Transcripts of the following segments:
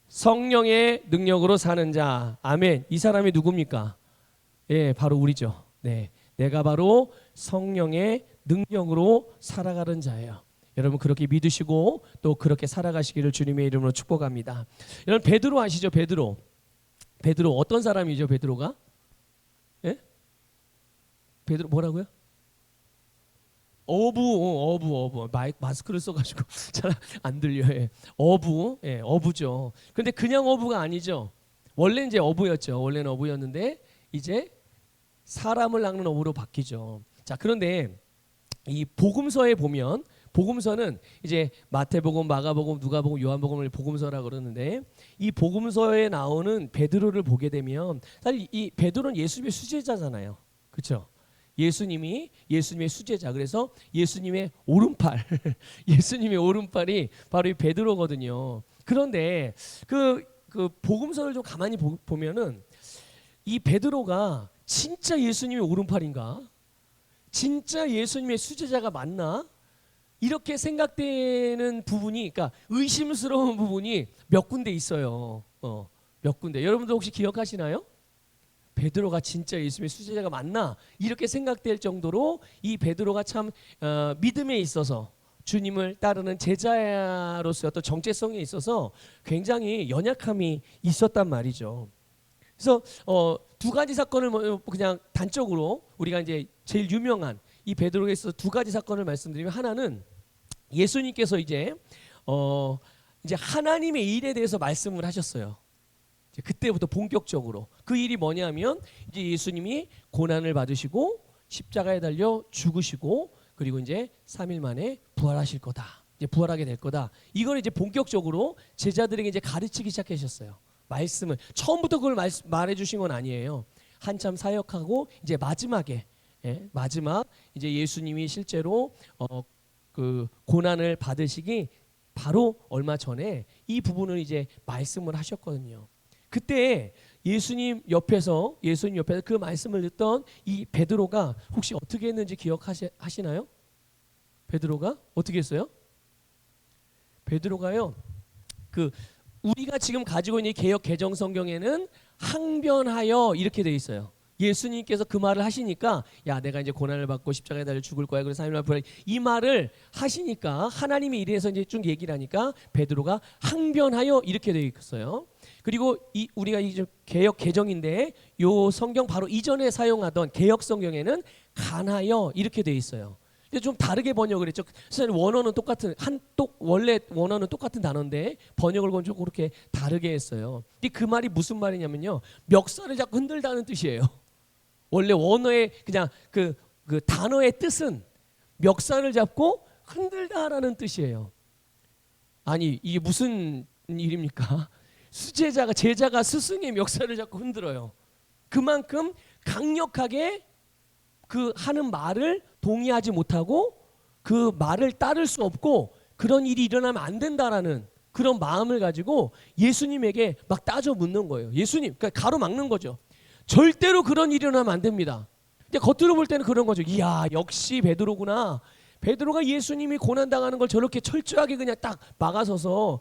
성령의 능력으로 사는 자. 아멘. 이 사람이 누굽니까? 예, 바로 우리죠. 네. 내가 바로 성령의 능력으로 살아가는 자예요. 여러분 그렇게 믿으시고 또 그렇게 살아가시기를 주님의 이름으로 축복합니다. 여러분 베드로 아시죠? 베드로. 베드로 어떤 사람이죠? 베드로가? 예? 베드로 뭐라고요? 어부. 마스크를 써가지고 잘 안 들려요. 예. 어부죠. 근데 그냥 어부가 아니죠. 원래 이제 어부였죠. 원래는 어부였는데 이제 사람을 낚는 어부로 바뀌죠. 자, 그런데 이 복음서에 보면 복음서는 이제 마태복음, 마가복음, 누가복음, 요한복음을 복음서라고 그러는데 이 복음서에 나오는 베드로를 보게 되면 사실 이 베드로는 예수님의 수제자잖아요. 그렇죠? 예수님의 수제자. 그래서 예수님의 오른팔, 예수님의 오른팔이 바로 이 베드로거든요. 그런데 그 복음서를 좀 가만히 보면은 이 베드로가 진짜 예수님의 오른팔인가? 진짜 예수님의 수제자가 맞나? 이렇게 생각되는 부분이, 그러니까 의심스러운 부분이 몇 군데 있어요. 몇 군데. 여러분들 혹시 기억하시나요? 베드로가 진짜 예수님의 수제자가 맞나? 이렇게 생각될 정도로 이 베드로가 참 믿음에 있어서 주님을 따르는 제자로서의 어떤 정체성에 있어서 굉장히 연약함이 있었단 말이죠. 그래서 두 가지 사건을 그냥 단적으로 우리가 이제 제일 유명한 이 베드로에 있어서 두 가지 사건을 말씀드리면, 하나는 예수님께서 이제 하나님의 일에 대해서 말씀을 하셨어요. 이제 그때부터 본격적으로 그 일이 뭐냐면 이제 예수님이 고난을 받으시고 십자가에 달려 죽으시고 그리고 이제 3일 만에 부활하실 거다. 이제 부활하게 될 거다. 이걸 이제 본격적으로 제자들에게 이제 가르치기 시작하셨어요. 말씀을 처음부터 그걸 말해 주신 건 아니에요. 한참 사역하고 이제 마지막에 마지막 이제 예수님이 실제로 그 고난을 받으시기 바로 얼마 전에 이 부분을 이제 말씀을 하셨거든요. 그때 예수님 옆에서 그 말씀을 듣던 이 베드로가 혹시 어떻게 했는지 기억하시나요? 베드로가 어떻게 했어요? 베드로가요, 그 우리가 지금 가지고 있는 개역 개정 성경에는 항변하여 이렇게 돼 있어요. 예수님께서 그 말을 하시니까, 야, 내가 이제 고난을 받고 십자가에 달려 죽을 거야. 그래서 3일 만에 부활. 이 말을 하시니까 하나님의 일에서 이제 쭉 얘기를 하니까 베드로가 항변하여 이렇게 돼 있어요. 그리고 우리가 이제 개역 개정인데 요 성경 바로 이전에 사용하던 개역 성경에는 간하여 이렇게 돼 있어요. 근데 좀 다르게 번역을 했죠. 사실 원어는 똑같은 원래 원어는 똑같은 단어인데 번역을 건 좀 그렇게 다르게 했어요. 근데 그 말이 무슨 말이냐면요, 멱살을 잡고 흔들다는 뜻이에요. 원래 원어의 그냥 그 단어의 뜻은 멱살을 잡고 흔들다라는 뜻이에요. 아니 이게 무슨 일입니까? 제자가 스승의 멱살을 잡고 흔들어요. 그만큼 강력하게 그 하는 말을 동의하지 못하고 그 말을 따를 수 없고 그런 일이 일어나면 안 된다라는 그런 마음을 가지고 예수님에게 막 따져 묻는 거예요. 예수님, 그러니까 가로막는 거죠. 절대로 그런 일이 일어나면 안 됩니다. 근데 겉으로 볼 때는 그런 거죠. 이야, 역시 베드로구나. 베드로가 예수님이 고난당하는 걸 저렇게 철저하게 그냥 딱 막아서서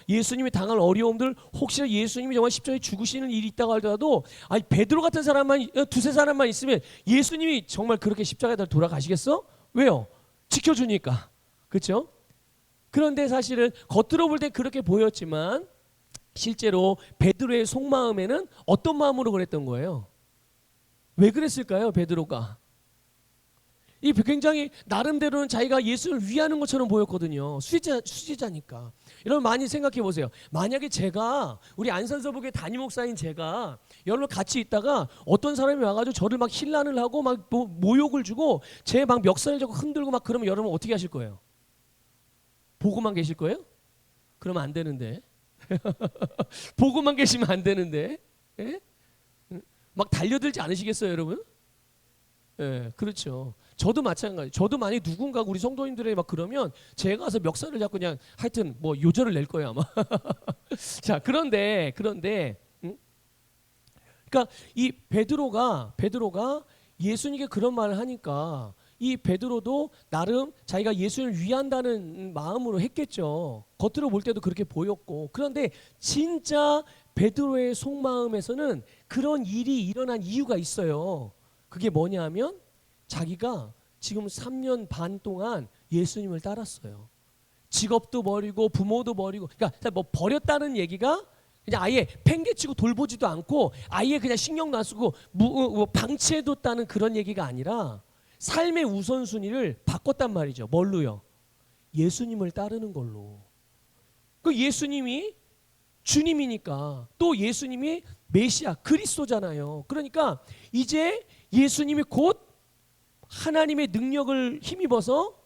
예수님이 당할 어려움들, 혹시 예수님이 정말 십자가에 죽으시는 일이 있다고 하더라도 아니 베드로 같은 사람만 두세 사람만 있으면 예수님이 정말 그렇게 십자가에 돌아가시겠어? 왜요? 지켜주니까. 그렇죠? 그런데 사실은 겉으로 볼 때 그렇게 보였지만 실제로 베드로의 속마음에는 어떤 마음으로 그랬던 거예요? 왜 그랬을까요? 베드로가 이 굉장히 나름대로는 자기가 예수를 위하는 것처럼 보였거든요. 수제자니까. 여러분 많이 생각해 보세요. 만약에 제가 우리 안산서북의 담임 목사인 제가 여러분 같이 있다가 어떤 사람이 와가지고 저를 막 힐난을 하고 막 모욕을 주고 제 막 멱살을 잡고 흔들고 막 그러면 여러분 어떻게 하실 거예요? 보고만 계실 거예요? 그러면 안 되는데. 보고만 계시면 안 되는데. 예? 막 달려들지 않으시겠어요, 여러분? 예, 그렇죠. 저도 마찬가지. 저도 만약 누군가 우리 성도님들에게 막 그러면 제가 가서 멱살을 잡고 그냥 하여튼 뭐 요절을 낼 거예요 아마. 자, 그런데 그러니까 이 베드로가 예수님께 그런 말을 하니까 이 베드로도 나름 자기가 예수님을 위한다는 마음으로 했겠죠. 겉으로 볼 때도 그렇게 보였고. 그런데 진짜 베드로의 속마음에서는 그런 일이 일어난 이유가 있어요. 그게 뭐냐 하면 자기가 지금 3년 반 동안 예수님을 따랐어요. 직업도 버리고 부모도 버리고, 그러니까 뭐 버렸다는 얘기가 그냥 아예 팽개치고 돌보지도 않고 아예 그냥 신경도 안 쓰고 방치해뒀다는 그런 얘기가 아니라 삶의 우선순위를 바꿨단 말이죠. 뭘로요? 예수님을 따르는 걸로. 그 예수님이 주님이니까, 또 예수님이 메시아 그리스도잖아요. 그러니까 이제 예수님이 곧 하나님의 능력을 힘입어서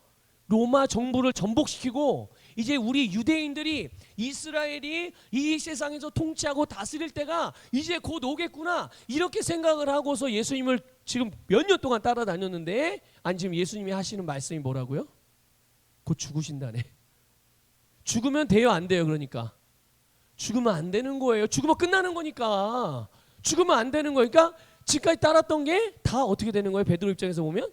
로마 정부를 전복시키고 이제 우리 유대인들이 이스라엘이 이 세상에서 통치하고 다스릴 때가 이제 곧 오겠구나, 이렇게 생각을 하고서 예수님을 지금 몇 년 동안 따라다녔는데, 아니 지금 예수님이 하시는 말씀이 뭐라고요? 곧 죽으신다네. 죽으면 돼요, 안 돼요? 그러니까 죽으면 안 되는 거예요. 죽으면 끝나는 거니까. 죽으면 안 되는 거니까 지금까지 따랐던 게 다 어떻게 되는 거예요? 베드로 입장에서 보면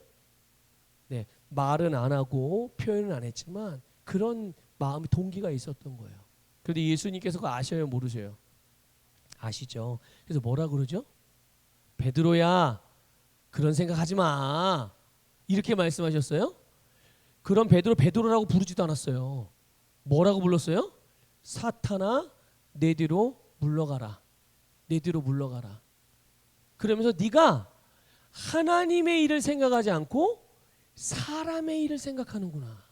네, 말은 안 하고 표현은 안 했지만 그런 마음의 동기가 있었던 거예요. 그런데 예수님께서 그거 아셔요, 모르셔요? 아시죠? 그래서 뭐라 그러죠? 베드로야, 그런 생각하지 마, 이렇게 말씀하셨어요. 그런 베드로라고 부르지도 않았어요. 뭐라고 불렀어요? 사탄아, 내 뒤로 물러가라. 내 뒤로 물러가라. 그러면서 네가 하나님의 일을 생각하지 않고 사람의 일을 생각하는구나,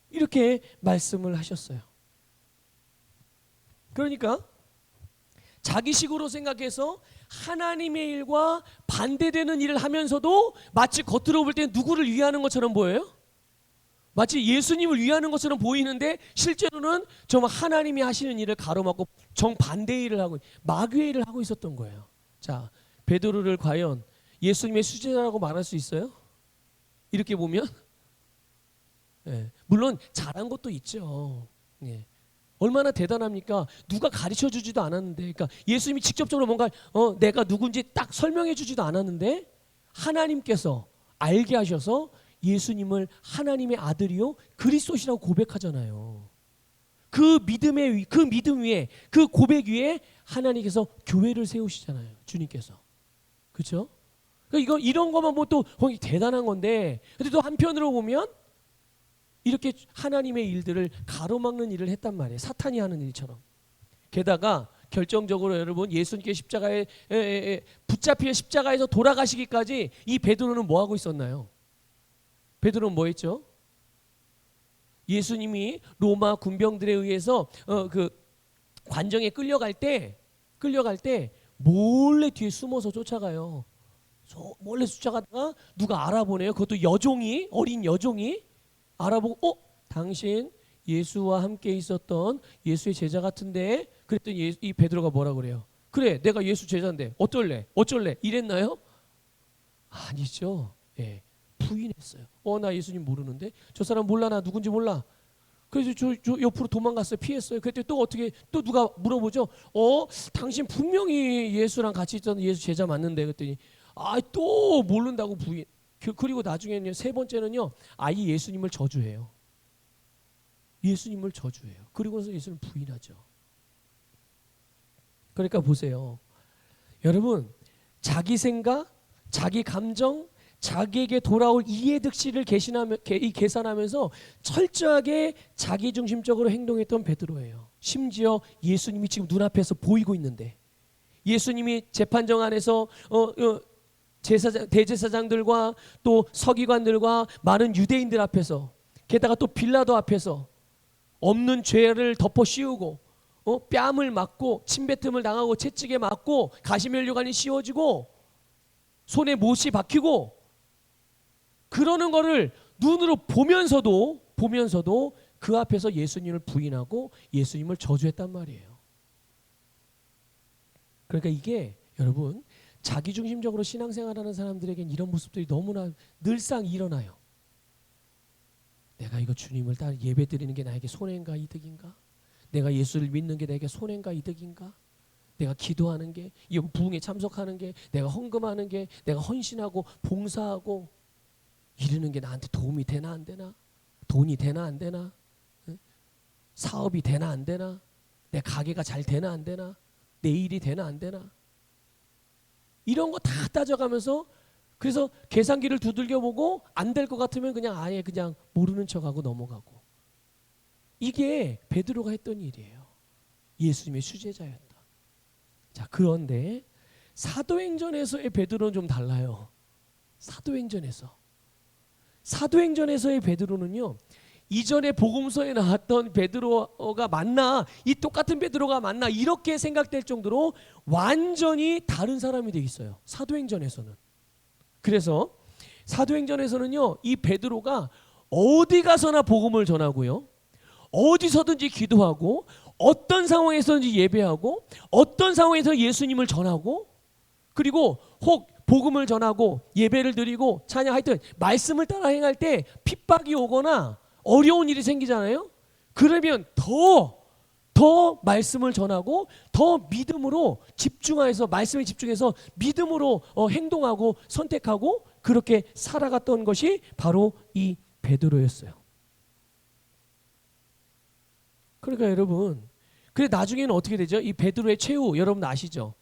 이렇게 말씀을 하셨어요. 그러니까 자기식으로 생각해서 하나님의 일과 반대되는 일을 하면서도 마치 겉으로 볼 때 누구를 위하는 것처럼 보여요? 마치 예수님을 위하는 것처럼 보이는데 실제로는 정말 하나님이 하시는 일을 가로막고 정반대의 일을 하고 마귀의 일을 하고 있었던 거예요. 자, 베드로를 과연 예수님의 수제자라고 말할 수 있어요? 이렇게 보면 예, 물론 잘한 것도 있죠. 예. 얼마나 대단합니까? 누가 가르쳐 주지도 않았는데, 그러니까 예수님이 직접적으로 뭔가 내가 누군지 딱 설명해 주지도 않았는데 하나님께서 알게 하셔서 예수님을 하나님의 아들이요 그리스도시라고 고백하잖아요. 그 믿음 위에, 그 고백 위에 하나님께서 교회를 세우시잖아요, 주님께서. 그렇죠? 그러니까 이런 것만 보면 또 대단한 건데, 근데 또 한편으로 보면 이렇게 하나님의 일들을 가로막는 일을 했단 말이에요. 사탄이 하는 일처럼. 게다가 결정적으로 여러분, 예수님께 십자가에 붙잡혀 십자가에서 돌아가시기까지 이 베드로는 뭐 하고 있었나요? 베드로는 뭐 했죠? 예수님이 로마 군병들에 의해서 그 관정에 끌려갈 때 몰래 뒤에 숨어서 쫓아가요. 몰래 쫓아가다가 누가 알아보네요. 그것도 여종이, 어린 여종이 알아보고 당신 예수와 함께 있었던 예수의 제자 같은데, 그랬더니 이 베드로가 뭐라 그래요? 그래, 내가 예수 제자인데 어쩔래 이랬나요? 아니죠. 예, 부인했어요. 나 예수님 모르는데, 저 사람 몰라, 나 누군지 몰라. 그래서 저 옆으로 도망갔어요. 피했어요. 그랬더니 또 어떻게, 또 누가 물어보죠. 당신 분명히 예수랑 같이 있던 예수 제자 맞는데, 그랬더니 또 모른다고 부인. 그리고 나중에는요, 세 번째는요, 아예 예수님을 저주해요. 예수님을 저주해요. 그리고서 예수를 부인하죠. 그러니까 보세요, 여러분, 자기 생각, 자기 감정, 자기에게 돌아올 이해득실을 계산하면서 철저하게 자기중심적으로 행동했던 베드로예요. 심지어 예수님이 지금 눈앞에서 보이고 있는데, 예수님이 재판정 안에서 대제사장들과 또 서기관들과 많은 유대인들 앞에서, 게다가 또 빌라도 앞에서 없는 죄를 덮어 씌우고 뺨을 맞고 침뱉음을 당하고 채찍에 맞고 가시면류관이 씌워지고 손에 못이 박히고 그러는 거를 눈으로 보면서도 그 앞에서 예수님을 부인하고 예수님을 저주했단 말이에요. 그러니까 이게 여러분, 자기중심적으로 신앙생활하는 사람들에겐 이런 모습들이 너무나 늘상 일어나요. 내가 이거 주님을 따라 예배드리는 게 나에게 손해인가 이득인가? 내가 예수를 믿는 게 내게 손해인가 이득인가? 내가 기도하는 게, 부흥에 참석하는 게, 내가 헌금하는 게, 내가 헌신하고 봉사하고 이러는 게 나한테 도움이 되나 안 되나? 돈이 되나 안 되나? 사업이 되나 안 되나? 내 가게가 잘 되나 안 되나? 내 일이 되나 안 되나? 이런 거 다 따져가면서 그래서 계산기를 두들겨 보고 안 될 것 같으면 그냥 아예 그냥 모르는 척하고 넘어가고. 이게 베드로가 했던 일이에요. 예수님의 수제자였다. 자, 그런데 사도행전에서의 베드로는 좀 달라요. 사도행전에서의 베드로는요, 이전에 복음서에 나왔던 베드로가 맞나, 이 똑같은 베드로가 맞나, 이렇게 생각될 정도로 완전히 다른 사람이 돼 있어요. 사도행전에서는. 그래서 사도행전에서는요, 이 베드로가 어디 가서나 복음을 전하고요, 어디서든지 기도하고, 어떤 상황에서든지 예배하고, 어떤 상황에서 예수님을 전하고, 그리고 혹 복음을 전하고 예배를 드리고 찬양, 하여튼 말씀을 따라 행할 때 핍박이 오거나 어려운 일이 생기잖아요. 그러면 더 말씀을 전하고 더 믿음으로 집중해서, 말씀에 집중해서 믿음으로 행동하고 선택하고 그렇게 살아갔던 것이 바로 이 베드로였어요. 그러니까 여러분, 그래 나중에는 어떻게 되죠? 이 베드로의 최후 여러분 아시죠?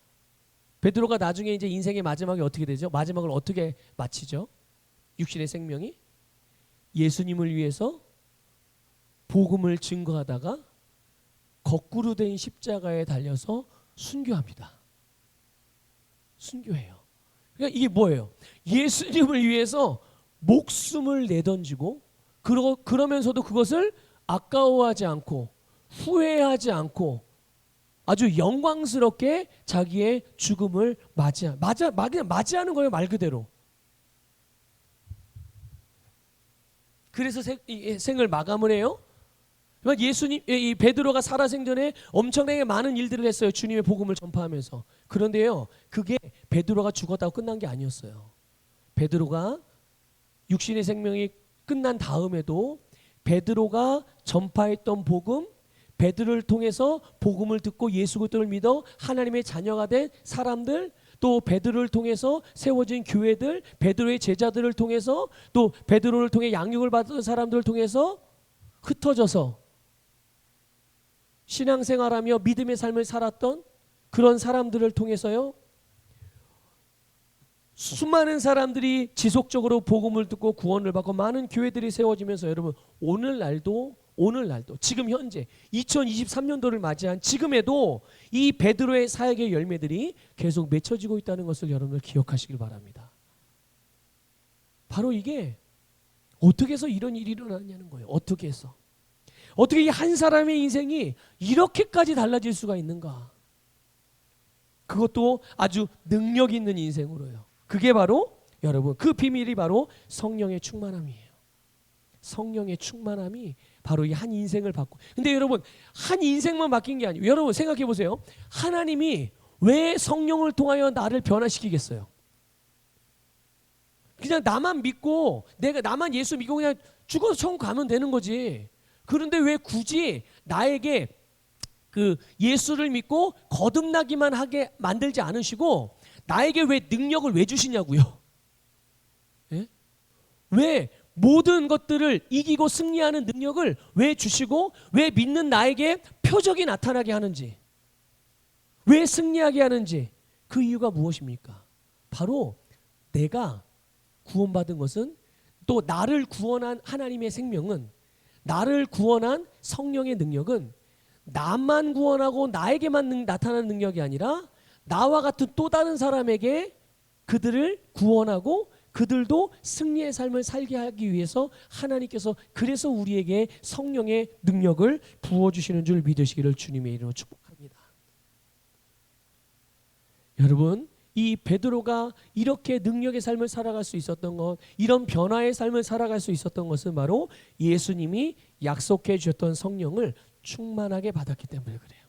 베드로가 나중에 이제 인생의 마지막이 어떻게 되죠? 마지막을 어떻게 마치죠? 육신의 생명이 예수님을 위해서 복음을 증거하다가 거꾸로 된 십자가에 달려서 순교합니다. 순교해요. 그러니까 이게 뭐예요? 예수님을 위해서 목숨을 내던지고 그러면서도 그것을 아까워하지 않고 후회하지 않고 아주 영광스럽게 자기의 죽음을 맞이하는 거예요, 말 그대로. 그래서 생을 마감을 해요. 예수님, 이 베드로가 살아생전에 엄청나게 많은 일들을 했어요. 주님의 복음을 전파하면서. 그런데요, 그게 베드로가 죽었다고 끝난 게 아니었어요. 베드로가 육신의 생명이 끝난 다음에도 베드로가 전파했던 복음, 베드로를 통해서 복음을 듣고 예수 그리스도를 믿어 하나님의 자녀가 된 사람들, 또 베드로를 통해서 세워진 교회들, 베드로의 제자들을 통해서, 또 베드로를 통해 양육을 받은 사람들을 통해서 흩어져서 신앙생활하며 믿음의 삶을 살았던 그런 사람들을 통해서요, 수많은 사람들이 지속적으로 복음을 듣고 구원을 받고 많은 교회들이 세워지면서 여러분 오늘날도 지금 현재 2023년도를 맞이한 지금에도 이 베드로의 사역의 열매들이 계속 맺혀지고 있다는 것을 여러분들 기억하시길 바랍니다. 바로 이게 어떻게 해서 이런 일이 일어났냐는 거예요. 어떻게 해서 어떻게 이 한 사람의 인생이 이렇게까지 달라질 수가 있는가? 그것도 아주 능력 있는 인생으로요. 그게 바로 여러분, 그 비밀이 바로 성령의 충만함이에요. 성령의 충만함이 바로 이 한 인생을 바꿔. 근데 여러분, 한 인생만 바뀐 게 아니에요. 여러분 생각해 보세요. 하나님이 왜 성령을 통하여 나를 변화시키겠어요? 그냥 나만 믿고 나만 예수 믿고 그냥 죽어서 천국 가면 되는 거지. 그런데 왜 굳이 나에게 그 예수를 믿고 거듭나기만 하게 만들지 않으시고 나에게 왜 능력을 왜 주시냐고요? 예? 왜 모든 것들을 이기고 승리하는 능력을 왜 주시고 왜 믿는 나에게 표적이 나타나게 하는지, 왜 승리하게 하는지, 그 이유가 무엇입니까? 바로 내가 구원받은 것은, 또 나를 구원한 하나님의 생명은, 나를 구원한 성령의 능력은 나만 구원하고 나에게만 나타나는 능력이 아니라 나와 같은 또 다른 사람에게 그들을 구원하고 그들도 승리의 삶을 살게 하기 위해서 하나님께서 그래서 우리에게 성령의 능력을 부어주시는 줄 믿으시기를 주님의 이름으로 축복합니다. 여러분, 이 베드로가 이렇게 능력의 삶을 살아갈 수 있었던 것, 이런 변화의 삶을 살아갈 수 있었던 것은 바로 예수님이 약속해 주셨던 성령을 충만하게 받았기 때문에 그래요.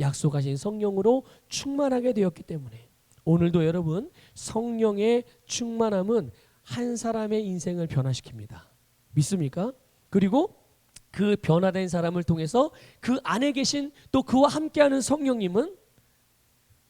약속하신 성령으로 충만하게 되었기 때문에. 오늘도 여러분, 성령의 충만함은 한 사람의 인생을 변화시킵니다. 믿습니까? 그리고 그 변화된 사람을 통해서 그 안에 계신 또 그와 함께하는 성령님은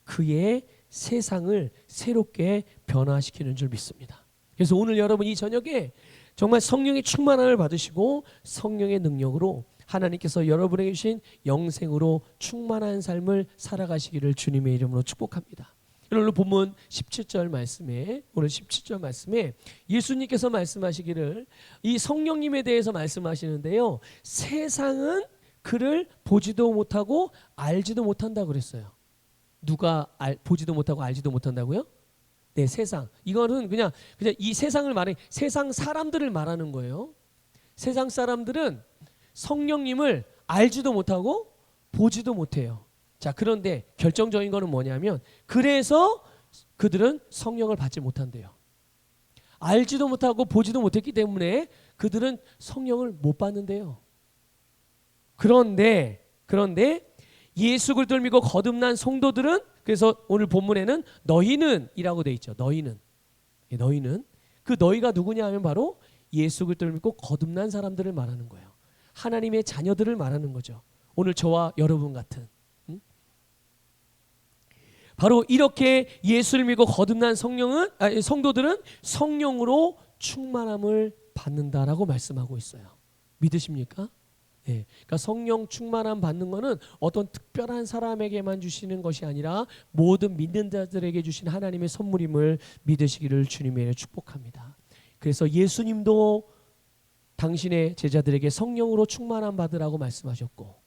그의 세상을 새롭게 변화시키는 줄 믿습니다. 그래서 오늘 여러분 이 저녁에 정말 성령의 충만함을 받으시고 성령의 능력으로 하나님께서 여러분에게 주신 영생으로 충만한 삶을 살아가시기를 주님의 이름으로 축복합니다. 오늘 본문 17절 말씀에, 오늘 17절 말씀에 예수님께서 말씀하시기를, 이 성령님에 대해서 말씀하시는데요, 세상은 그를 보지도 못하고 알지도 못한다고 그랬어요. 누가 보지도 못하고 알지도 못한다고요? 네, 세상. 이거는 그냥 이 세상을 말해, 세상 사람들을 말하는 거예요. 세상 사람들은 성령님을 알지도 못하고 보지도 못해요. 자, 그런데 결정적인 거는 뭐냐면, 그래서 그들은 성령을 받지 못한대요. 알지도 못하고 보지도 못했기 때문에 그들은 성령을 못 받는데요. 그런데 예수 그리스도를 믿고 거듭난 성도들은, 그래서 오늘 본문에는 너희는 이라고 돼 있죠. 너희는. 그 너희가 누구냐 하면 바로 예수 그리스도를 믿고 거듭난 사람들을 말하는 거예요. 하나님의 자녀들을 말하는 거죠. 오늘 저와 여러분 같은. 바로 이렇게 예수를 믿고 거듭난 성도들은 성령으로 충만함을 받는다라고 말씀하고 있어요. 믿으십니까? 네. 그러니까 성령 충만함 받는 것은 어떤 특별한 사람에게만 주시는 것이 아니라 모든 믿는 자들에게 주신 하나님의 선물임을 믿으시기를 주님의 축복합니다. 그래서 예수님도 당신의 제자들에게 성령으로 충만함 받으라고 말씀하셨고,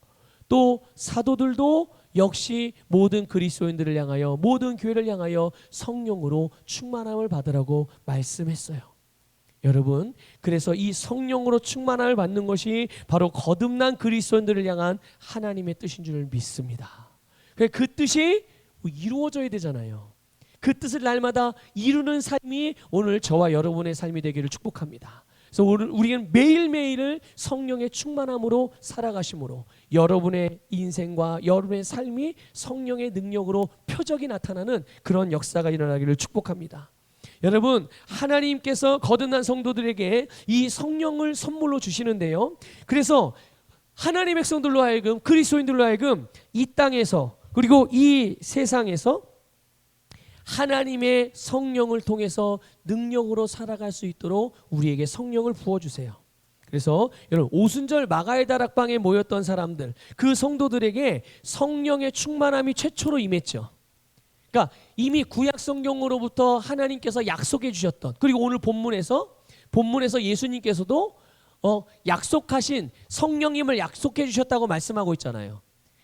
또 사도들도 역시 모든 그리스도인들을 향하여, 모든 교회를 향하여 성령으로 충만함을 받으라고 말씀했어요. 여러분, 그래서 이 성령으로 충만함을 받는 것이 바로 거듭난 그리스도인들을 향한 하나님의 뜻인 줄 믿습니다. 그 뜻이 이루어져야 되잖아요. 그 뜻을 날마다 이루는 삶이 오늘 저와 여러분의 삶이 되기를 축복합니다. 그래서 우리는 매일매일을 성령의 충만함으로 살아가심으로 여러분의 인생과 여러분의 삶이 성령의 능력으로 표적이 나타나는 그런 역사가 일어나기를 축복합니다. 여러분, 하나님께서 거듭난 성도들에게 이 성령을 선물로 주시는데요, 그래서 하나님의 백성들로 하여금, 그리스도인들로 하여금 이 땅에서 그리고 이 세상에서 하나님의 성령을 통해서 능력으로 살아갈 수 있도록 우리에게 성령을 부어주세요. 그래서 여러분, 오순절 마가의 다락방에 모였던 사람들, 그 성도들에게 성령의 충만함이 최초로 임했죠. 그러니까 이미 구약 성경으로부터 하나님께서 약속해 주셨던, 그리고 오늘 본문에서 예수님께서도 약속하신 성령님을 약속해 주셨다고 말씀하고 있잖아요.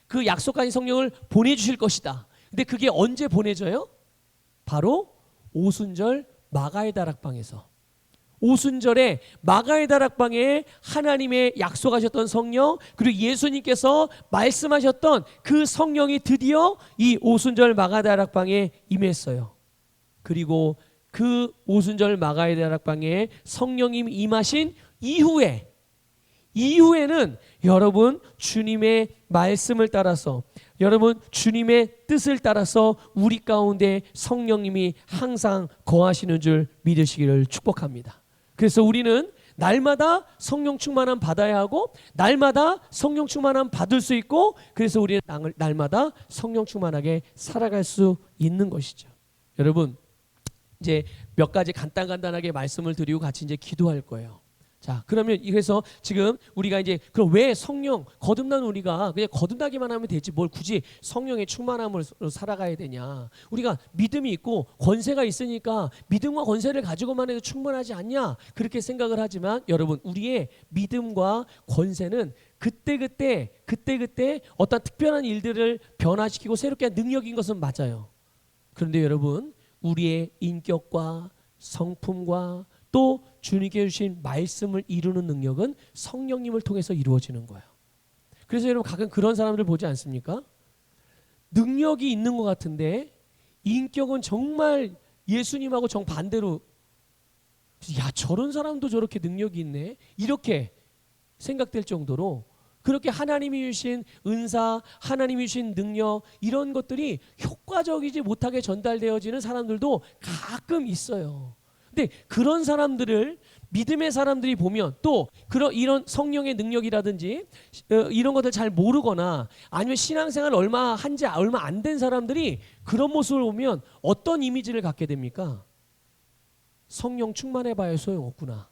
그 약속하신 성령을 보내주실 것이다. 근데 그게 언제 보내져요? 바로 오순절 마가의 다락방에서, 오순절에 마가의 다락방에 하나님의 약속하셨던 성령, 그리고 예수님께서 말씀하셨던 그 성령이 드디어 이 오순절 마가 다락방에 임했어요. 그리고 그 오순절 마가의 다락방에 성령님이 임하신 이후에는 여러분, 주님의 말씀을 따라서, 여러분 주님의 뜻을 따라서 우리 가운데 성령님이 항상 거하시는 줄 믿으시기를 축복합니다. 그래서 우리는 날마다 성령 충만함 받아야 하고, 날마다 성령 충만함 받을 수 있고, 그래서 우리는 날마다 성령 충만하게 살아갈 수 있는 것이죠. 여러분, 이제 몇 가지 간단하게 말씀을 드리고 같이 이제 기도할 거예요. 자, 그러면 그래서 지금 우리가 이제 그럼 왜 성령, 거듭난 우리가 그냥 거듭나기만 하면 되지 뭘 굳이 성령의 충만함으로 살아가야 되냐? 우리가 믿음이 있고 권세가 있으니까 믿음과 권세를 가지고만 해도 충분하지 않냐? 그렇게 생각을 하지만 여러분, 우리의 믿음과 권세는 그때 어떤 특별한 일들을 변화시키고 새롭게 한 능력인 것은 맞아요. 그런데 여러분, 우리의 인격과 성품과 또 주님께 주신 말씀을 이루는 능력은 성령님을 통해서 이루어지는 거예요. 그래서 여러분, 가끔 그런 사람들 보지 않습니까? 능력이 있는 것 같은데 인격은 정말 예수님하고 정반대로, 야, 저런 사람도 저렇게 능력이 있네, 이렇게 생각될 정도로, 그렇게 하나님이 주신 은사, 하나님이 주신 능력, 이런 것들이 효과적이지 못하게 전달되어지는 사람들도 가끔 있어요. 근데 그런 사람들을 믿음의 사람들이 보면, 또 이런 성령의 능력이라든지 이런 것들 잘 모르거나 아니면 신앙생활 얼마 안 된 사람들이 그런 모습을 보면 어떤 이미지를 갖게 됩니까? 성령 충만해봐야 소용없구나.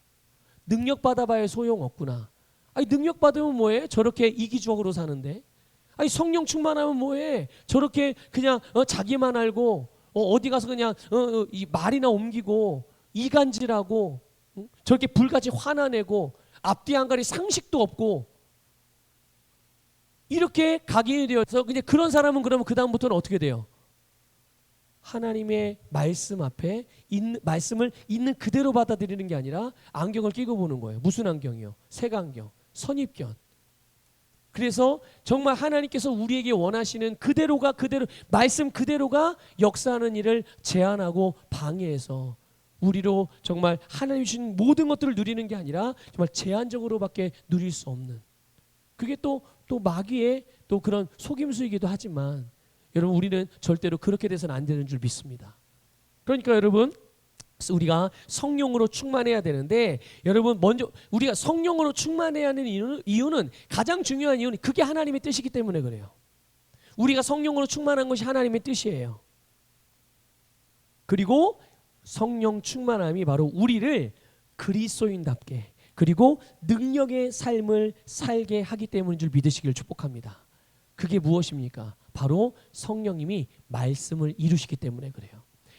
능력 받아봐야 소용없구나. 아니 능력 받으면 뭐해? 저렇게 이기적으로 사는데. 아니 성령 충만하면 뭐해? 저렇게 그냥 자기만 알고 어디 가서 그냥 이 말이나 옮기고 이간질하고 저렇게 불같이 화나내고 앞뒤 안가리 상식도 없고 이렇게 각인이 되어서 그냥 그런 사람은 그러면 그 다음부터는 어떻게 돼요? 하나님의 말씀 앞에 말씀을 있는 그대로 받아들이는 게 아니라 안경을 끼고 보는 거예요. 무슨 안경이요? 색안경, 선입견. 그래서 정말 하나님께서 우리에게 원하시는 그대로가 그대로 말씀 그대로가 역사하는 일을 제한하고 방해해서 우리로 정말 하나님 주신 모든 것들을 누리는 게 아니라 정말 제한적으로밖에 누릴 수 없는, 그게 또 마귀의 또 그런 속임수이기도 하지만 여러분 우리는 절대로 그렇게 돼서는 안 되는 줄 믿습니다. 그러니까 여러분 우리가 성령으로 충만해야 되는데, 여러분 먼저 우리가 성령으로 충만해야 하는 이유는 가장 중요한 이유는 그게 하나님의 뜻이기 때문에 그래요. 우리가 성령으로 충만한 것이 하나님의 뜻이에요. 그리고 성령 충만함이 바로 우리를 그리스도인답게 그리고 능력의 삶을 살게 하기 때문인 줄 믿으시길 축복합니다. 그게 무엇입니까? 바로 성령님이 말씀을 이루시기 때문에 그래요.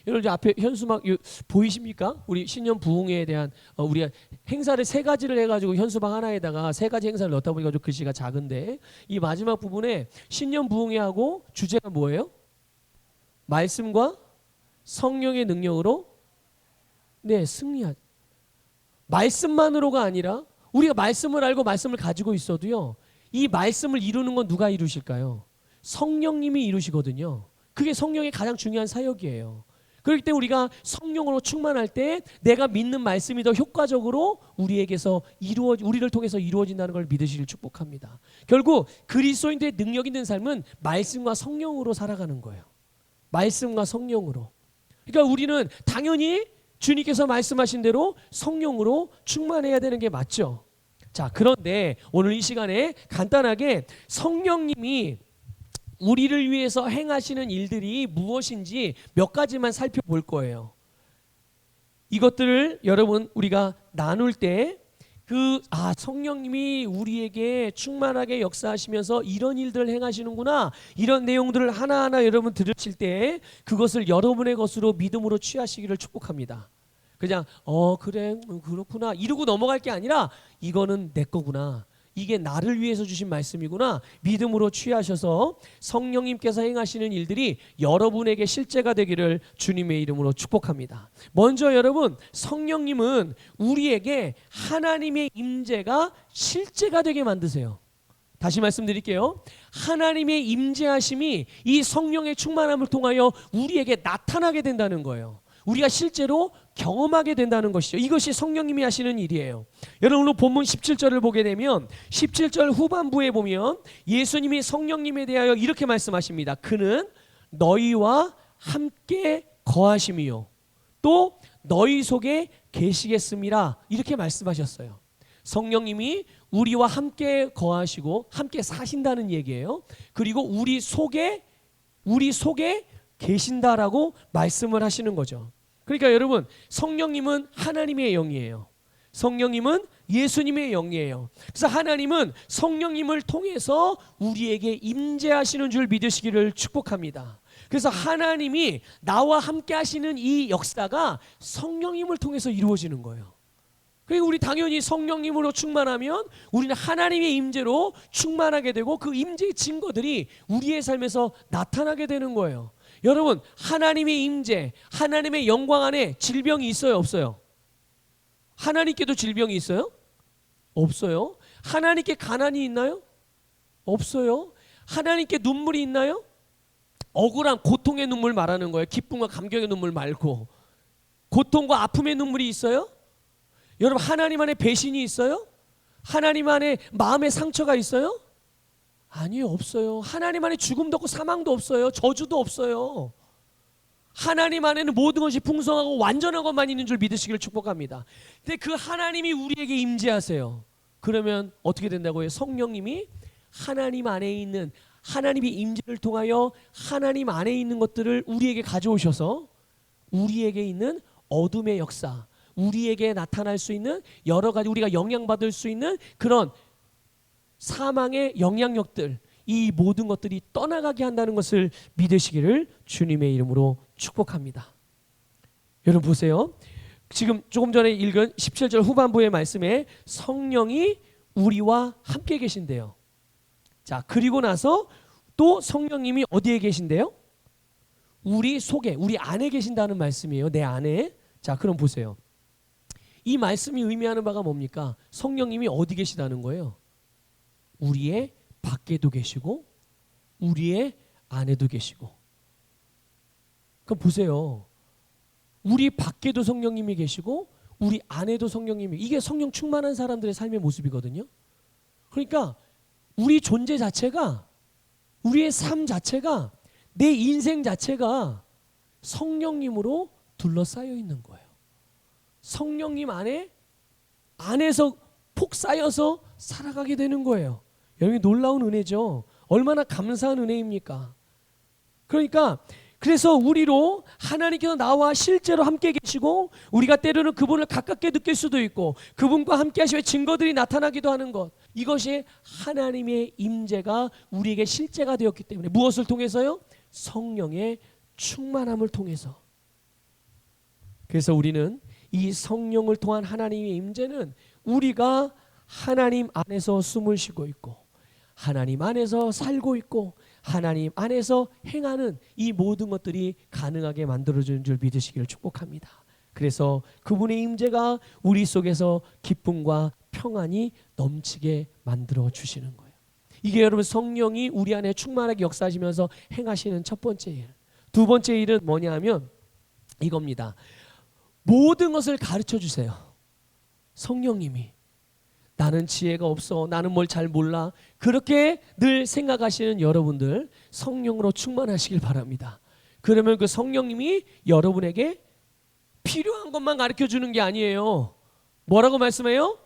여러분 앞에 현수막 보이십니까? 우리 신년 부흥회에 대한 우리가 행사를 3가지를 해가지고 현수막 하나에다가 3가지 행사를 넣다 보니까 좀 글씨가 작은데, 이 마지막 부분에 신년 부흥회하고 주제가 뭐예요? 말씀과 성령의 능력으로 승리하자. 말씀만으로가 아니라 우리가 말씀을 알고 말씀을 가지고 있어도요, 이 말씀을 이루는 건 누가 이루실까요? 성령님이 이루시거든요. 그게 성령의 가장 중요한 사역이에요. 그렇기 때문에 우리가 성령으로 충만할 때 내가 믿는 말씀이 더 효과적으로 우리에게서 우리를 통해서 이루어진다는 걸 믿으시길 축복합니다. 결국 그리스도인들의 능력 있는 삶은 말씀과 성령으로 살아가는 거예요. 말씀과 성령으로. 그러니까 우리는 당연히 주님께서 말씀하신 대로 성령으로 충만해야 되는 게 맞죠. 자, 그런데 오늘 이 시간에 간단하게 성령님이 우리를 위해서 행하시는 일들이 무엇인지 몇 가지만 살펴볼 거예요. 이것들을 여러분 우리가 나눌 때 성령님이 우리에게 충만하게 역사하시면서 이런 일들을 행하시는구나, 이런 내용들을 하나하나 여러분 들으실 때 그것을 여러분의 것으로 믿음으로 취하시기를 축복합니다. 그냥 그래 그렇구나 이러고 넘어갈 게 아니라 이거는 내 거구나, 이게 나를 위해서 주신 말씀이구나 믿음으로 취하셔서 성령님께서 행하시는 일들이 여러분에게 실제가 되기를 주님의 이름으로 축복합니다. 먼저 여러분, 성령님은 우리에게 하나님의 임재가 실제가 되게 만드세요. 다시 말씀드릴게요. 하나님의 임재하심이 이 성령의 충만함을 통하여 우리에게 나타나게 된다는 거예요. 우리가 실제로 경험하게 된다는 것이죠. 이것이 성령님이 하시는 일이에요. 여러분 오늘 본문 17절을 보게 되면 17절 후반부에 보면 예수님이 성령님에 대하여 이렇게 말씀하십니다. 그는 너희와 함께 거하심이요 또 너희 속에 계시겠음이라, 이렇게 말씀하셨어요. 성령님이 우리와 함께 거하시고 함께 사신다는 얘기예요. 그리고 우리 속에 계신다라고 말씀을 하시는 거죠. 그러니까 여러분, 성령님은 하나님의 영이에요. 성령님은 예수님의 영이에요. 그래서 하나님은 성령님을 통해서 우리에게 임재하시는 줄 믿으시기를 축복합니다. 그래서 하나님이 나와 함께 하시는 이 역사가 성령님을 통해서 이루어지는 거예요. 그리고 우리 당연히 성령님으로 충만하면 우리는 하나님의 임재로 충만하게 되고 그 임재의 증거들이 우리의 삶에서 나타나게 되는 거예요. 여러분, 하나님의 임재, 하나님의 영광 안에 질병이 있어요, 없어요? 하나님께도 질병이 있어요? 없어요. 하나님께 가난이 있나요? 없어요. 하나님께 눈물이 있나요? 억울한 고통의 눈물 말하는 거예요. 기쁨과 감격의 눈물 말고. 고통과 아픔의 눈물이 있어요? 여러분, 하나님 안에 배신이 있어요? 하나님 안에 마음의 상처가 있어요? 아니요, 없어요. 하나님 안에 죽음도 없고 사망도 없어요. 저주도 없어요. 하나님 안에는 모든 것이 풍성하고 완전한 것만 있는 줄 믿으시기를 축복합니다. 근데 그 하나님이 우리에게 임재하세요. 그러면 어떻게 된다고요? 성령님이 하나님 안에 있는, 하나님의 임재를 통하여 하나님 안에 있는 것들을 우리에게 가져오셔서 우리에게 있는 어둠의 역사, 우리에게 나타날 수 있는 여러 가지 우리가 영향받을 수 있는 그런 사망의 영향력들, 이 모든 것들이 떠나가게 한다는 것을 믿으시기를 주님의 이름으로 축복합니다. 여러분 보세요. 지금 조금 전에 읽은 17절 후반부의 말씀에 성령이 우리와 함께 계신대요. 자, 그리고 나서 또 성령님이 어디에 계신대요? 우리 속에, 우리 안에 계신다는 말씀이에요. 내 안에. 자, 그럼 보세요. 이 말씀이 의미하는 바가 뭡니까? 성령님이 어디 계시다는 거예요? 우리의 밖에도 계시고 우리의 안에도 계시고. 그럼 보세요. 우리 밖에도 성령님이 계시고 우리 안에도 성령님이, 이게 성령 충만한 사람들의 삶의 모습이거든요. 그러니까 우리 존재 자체가, 우리의 삶 자체가, 내 인생 자체가 성령님으로 둘러싸여 있는 거예요. 성령님 안에서 폭 쌓여서 살아가게 되는 거예요. 여러분 놀라운 은혜죠. 얼마나 감사한 은혜입니까? 그러니까 그래서 우리로 하나님께서 나와 실제로 함께 계시고 우리가 때로는 그분을 가깝게 느낄 수도 있고 그분과 함께 하시며 증거들이 나타나기도 하는 것, 이것이 하나님의 임재가 우리에게 실제가 되었기 때문에. 무엇을 통해서요? 성령의 충만함을 통해서. 그래서 우리는 이 성령을 통한 하나님의 임재는 우리가 하나님 안에서 숨을 쉬고 있고 하나님 안에서 살고 있고 하나님 안에서 행하는 이 모든 것들이 가능하게 만들어주는 줄 믿으시기를 축복합니다. 그래서 그분의 임재가 우리 속에서 기쁨과 평안이 넘치게 만들어 주시는 거예요. 이게 여러분 성령이 우리 안에 충만하게 역사하시면서 행하시는 첫 번째 일. 두 번째 일은 뭐냐 하면 이겁니다. 모든 것을 가르쳐 주세요. 성령님이. 나는 지혜가 없어, 나는 뭘 잘 몰라, 그렇게 늘 생각하시는 여러분들 성령으로 충만하시길 바랍니다. 그러면 그 성령님이 여러분에게 필요한 것만 가르쳐 주는 게 아니에요. 뭐라고 말씀해요?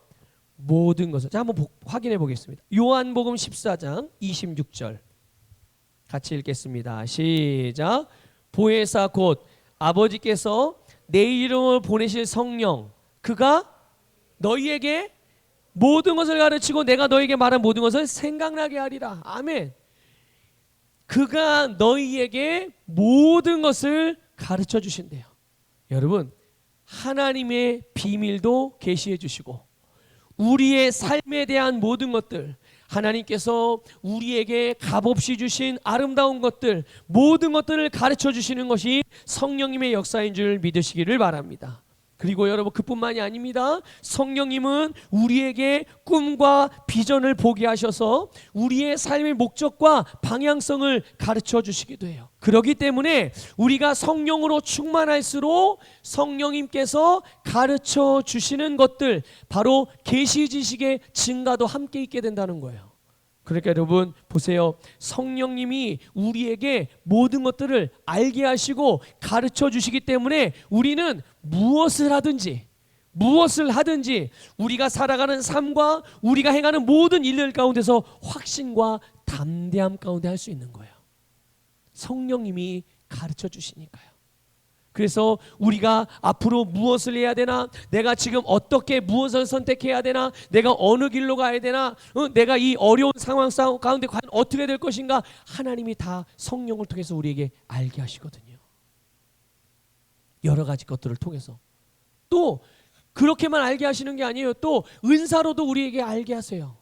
모든 것을. 자, 한번 확인해 보겠습니다. 요한복음 14장 26절 같이 읽겠습니다. 시작. 보혜사 곧 아버지께서 내 이름을 보내실 성령, 그가 너희에게 모든 것을 가르치고 내가 너에게 말한 모든 것을 생각나게 하리라. 아멘. 그가 너희에게 모든 것을 가르쳐 주신대요. 여러분, 하나님의 비밀도 계시해 주시고 우리의 삶에 대한 모든 것들, 하나님께서 우리에게 값없이 주신 아름다운 것들, 모든 것들을 가르쳐 주시는 것이 성령님의 역사인 줄 믿으시기를 바랍니다. 그리고 여러분 그뿐만이 아닙니다. 성령님은 우리에게 꿈과 비전을 보게 하셔서 우리의 삶의 목적과 방향성을 가르쳐 주시기도 해요. 그렇기 때문에 우리가 성령으로 충만할수록 성령님께서 가르쳐 주시는 것들, 바로 계시 지식의 증가도 함께 있게 된다는 거예요. 그러니까 여러분 보세요. 성령님이 우리에게 모든 것들을 알게 하시고 가르쳐 주시기 때문에 우리는 무엇을 하든지 우리가 살아가는 삶과 우리가 행하는 모든 일들 가운데서 확신과 담대함 가운데 할 수 있는 거예요. 성령님이 가르쳐 주시니까요. 그래서 우리가 앞으로 무엇을 해야 되나, 내가 지금 어떻게 무엇을 선택해야 되나, 내가 어느 길로 가야 되나, 내가 이 어려운 상황 가운데 과연 어떻게 될 것인가, 하나님이 다 성령을 통해서 우리에게 알게 하시거든요. 여러 가지 것들을 통해서. 또 그렇게만 알게 하시는 게 아니에요. 또 은사로도 우리에게 알게 하세요.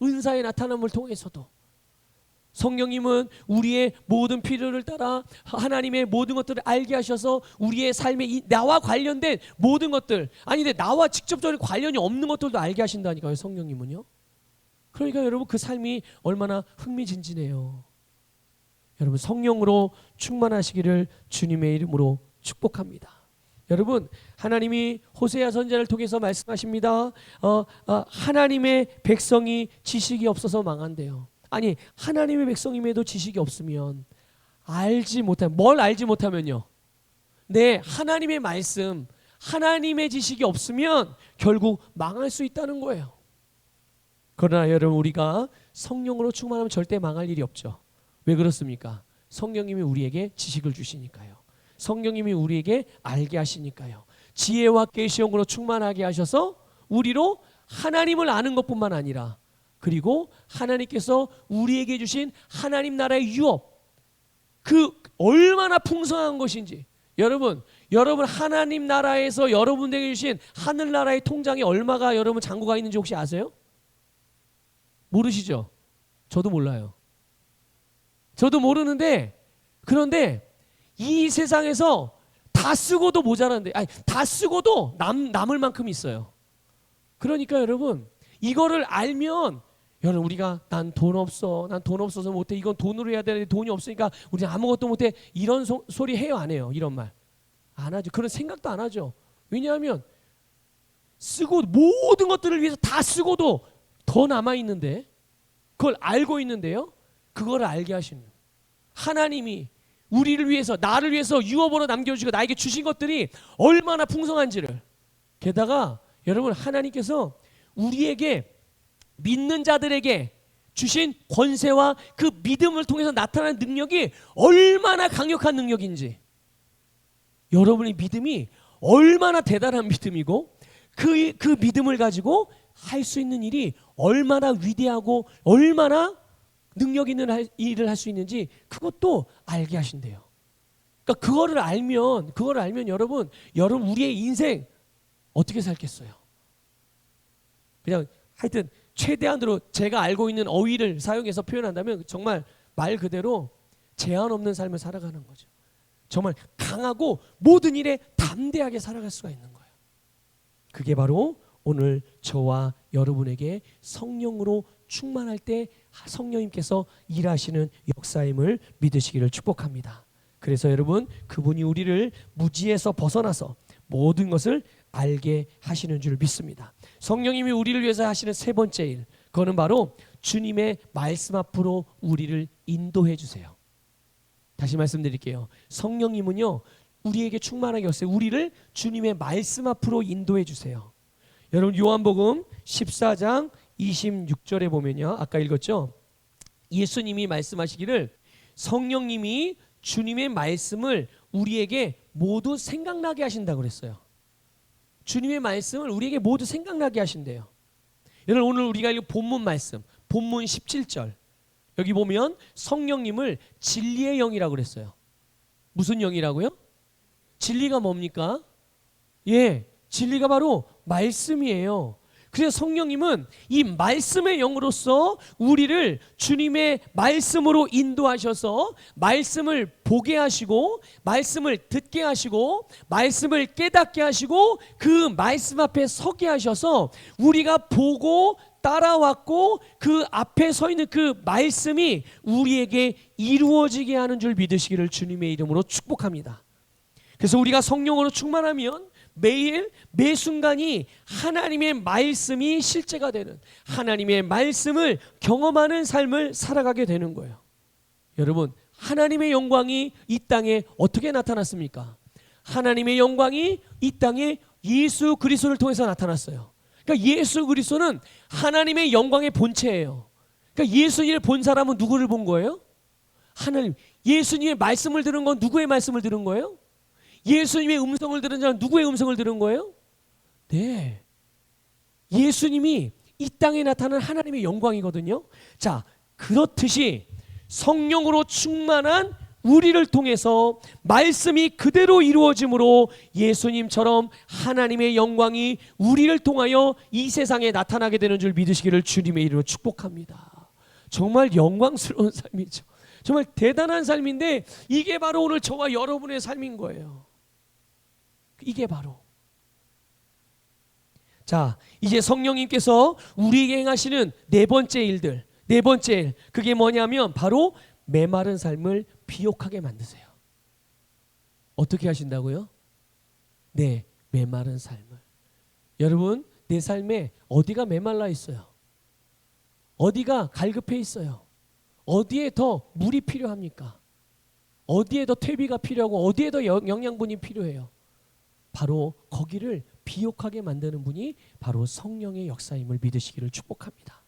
은사의 나타남을 통해서도. 성령님은 우리의 모든 필요를 따라 하나님의 모든 것들을 알게 하셔서 우리의 삶에 나와 관련된 모든 것들, 아니 근데 나와 직접적인 관련이 없는 것들도 알게 하신다니까요. 성령님은요. 그러니까 여러분 그 삶이 얼마나 흥미진진해요. 여러분 성령으로 충만하시기를 주님의 이름으로 축복합니다. 여러분 하나님이 호세아 선지자를 통해서 말씀하십니다. 하나님의 백성이 지식이 없어서 망한대요. 아니 하나님의 백성임에도 지식이 없으면 뭘 알지 못하면요. 네, 하나님의 말씀, 하나님의 지식이 없으면 결국 망할 수 있다는 거예요. 그러나 여러분 우리가 성령으로 충만하면 절대 망할 일이 없죠. 왜 그렇습니까? 성령님이 우리에게 지식을 주시니까요. 성령님이 우리에게 알게 하시니까요. 지혜와 계시 영으로 충만하게 하셔서 우리로 하나님을 아는 것뿐만 아니라 그리고 하나님께서 우리에게 주신 하나님 나라의 유업, 그 얼마나 풍성한 것인지, 여러분 하나님 나라에서 여러분에게 주신 하늘나라의 통장에 얼마가 여러분 잔고가 있는지 혹시 아세요? 모르시죠? 저도 몰라요. 저도 모르는데, 그런데 이 세상에서 다 쓰고도 모자란데, 아니 다 쓰고도 남을 만큼 있어요. 그러니까 여러분 이거를 알면, 여러분 우리가 난 돈 없어서 못해, 이건 돈으로 해야 되는데 돈이 없으니까 우리 아무것도 못해, 이런 소리 해요 안 해요? 이런 말 안 하죠. 그런 생각도 안 하죠. 왜냐하면 쓰고 모든 것들을 위해서 다 쓰고도 더 남아 있는데, 그걸 알고 있는데요, 그걸 알게 하시는 하나님이 우리를 위해서, 나를 위해서 유업으로 남겨주시고 나에게 주신 것들이 얼마나 풍성한지를, 게다가 여러분 하나님께서 우리에게, 믿는 자들에게 주신 권세와 그 믿음을 통해서 나타나는 능력이 얼마나 강력한 능력인지, 여러분의 믿음이 얼마나 대단한 믿음이고 그 믿음을 가지고 할 수 있는 일이 얼마나 위대하고 얼마나 능력 있는 일을 할 수 있는지 그것도 알게 하신대요. 그러니까 그거를 알면 여러분 우리의 인생 어떻게 살겠어요? 그냥 하여튼 최대한으로 제가 알고 있는 어휘를 사용해서 표현한다면 정말 말 그대로 제한 없는 삶을 살아가는 거죠. 정말 강하고 모든 일에 담대하게 살아갈 수가 있는 거예요. 그게 바로 오늘 저와 여러분에게 성령으로 충만할 때 성령님께서 일하시는 역사임을 믿으시기를 축복합니다. 그래서 여러분, 그분이 우리를 무지에서 벗어나서 모든 것을 알게 하시는 줄 믿습니다. 성령님이 우리를 위해서 하시는 세 번째 일, 그거는 바로 주님의 말씀 앞으로 우리를 인도해 주세요. 다시 말씀드릴게요. 성령님은요, 우리에게 충만하게 하세요. 우리를 주님의 말씀 앞으로 인도해 주세요. 여러분 요한복음 14장 26절에 보면요, 아까 읽었죠? 예수님이 말씀하시기를 성령님이 주님의 말씀을 우리에게 모두 생각나게 하신다고 그랬어요. 주님의 말씀을 우리에게 모두 생각나게 하신대요. 여러분 오늘 우리가 읽은 본문 말씀, 본문 17절, 여기 보면 성령님을 진리의 영이라고 그랬어요. 무슨 영이라고요? 진리가 뭡니까? 예, 진리가 바로 말씀이에요. 그래서 성령님은 이 말씀의 영으로서 우리를 주님의 말씀으로 인도하셔서 말씀을 보게 하시고 말씀을 듣게 하시고 말씀을 깨닫게 하시고 그 말씀 앞에 서게 하셔서 우리가 보고 따라왔고 그 앞에 서 있는 그 말씀이 우리에게 이루어지게 하는 줄 믿으시기를 주님의 이름으로 축복합니다. 그래서 우리가 성령으로 충만하면 매일 매 순간이 하나님의 말씀이 실제가 되는, 하나님의 말씀을 경험하는 삶을 살아가게 되는 거예요. 여러분 하나님의 영광이 이 땅에 어떻게 나타났습니까? 하나님의 영광이 이 땅에 예수 그리스도를 통해서 나타났어요. 그러니까 예수 그리스도는 하나님의 영광의 본체예요. 그러니까 예수님을 본 사람은 누구를 본 거예요? 하나님. 예수님의 말씀을 들은 건 누구의 말씀을 들은 거예요? 예수님의 음성을 들은 자는 누구의 음성을 들은 거예요? 네, 예수님이 이 땅에 나타난 하나님의 영광이거든요. 자, 그렇듯이 성령으로 충만한 우리를 통해서 말씀이 그대로 이루어짐으로 예수님처럼 하나님의 영광이 우리를 통하여 이 세상에 나타나게 되는 줄 믿으시기를 주님의 이름으로 축복합니다. 정말 영광스러운 삶이죠. 정말 대단한 삶인데 이게 바로 오늘 저와 여러분의 삶인 거예요. 이게 바로. 자, 이제 성령님께서 우리에게 행하시는 네 번째 일들, 네 번째 일, 그게 뭐냐면 바로 메마른 삶을 비옥하게 만드세요. 어떻게 하신다고요? 네, 메마른 삶을. 여러분 내 삶에 어디가 메말라 있어요? 어디가 갈급해 있어요? 어디에 더 물이 필요합니까? 어디에 더 퇴비가 필요하고 어디에 더 영양분이 필요해요? 바로 거기를 비옥하게 만드는 분이 바로 성령의 역사임을 믿으시기를 축복합니다.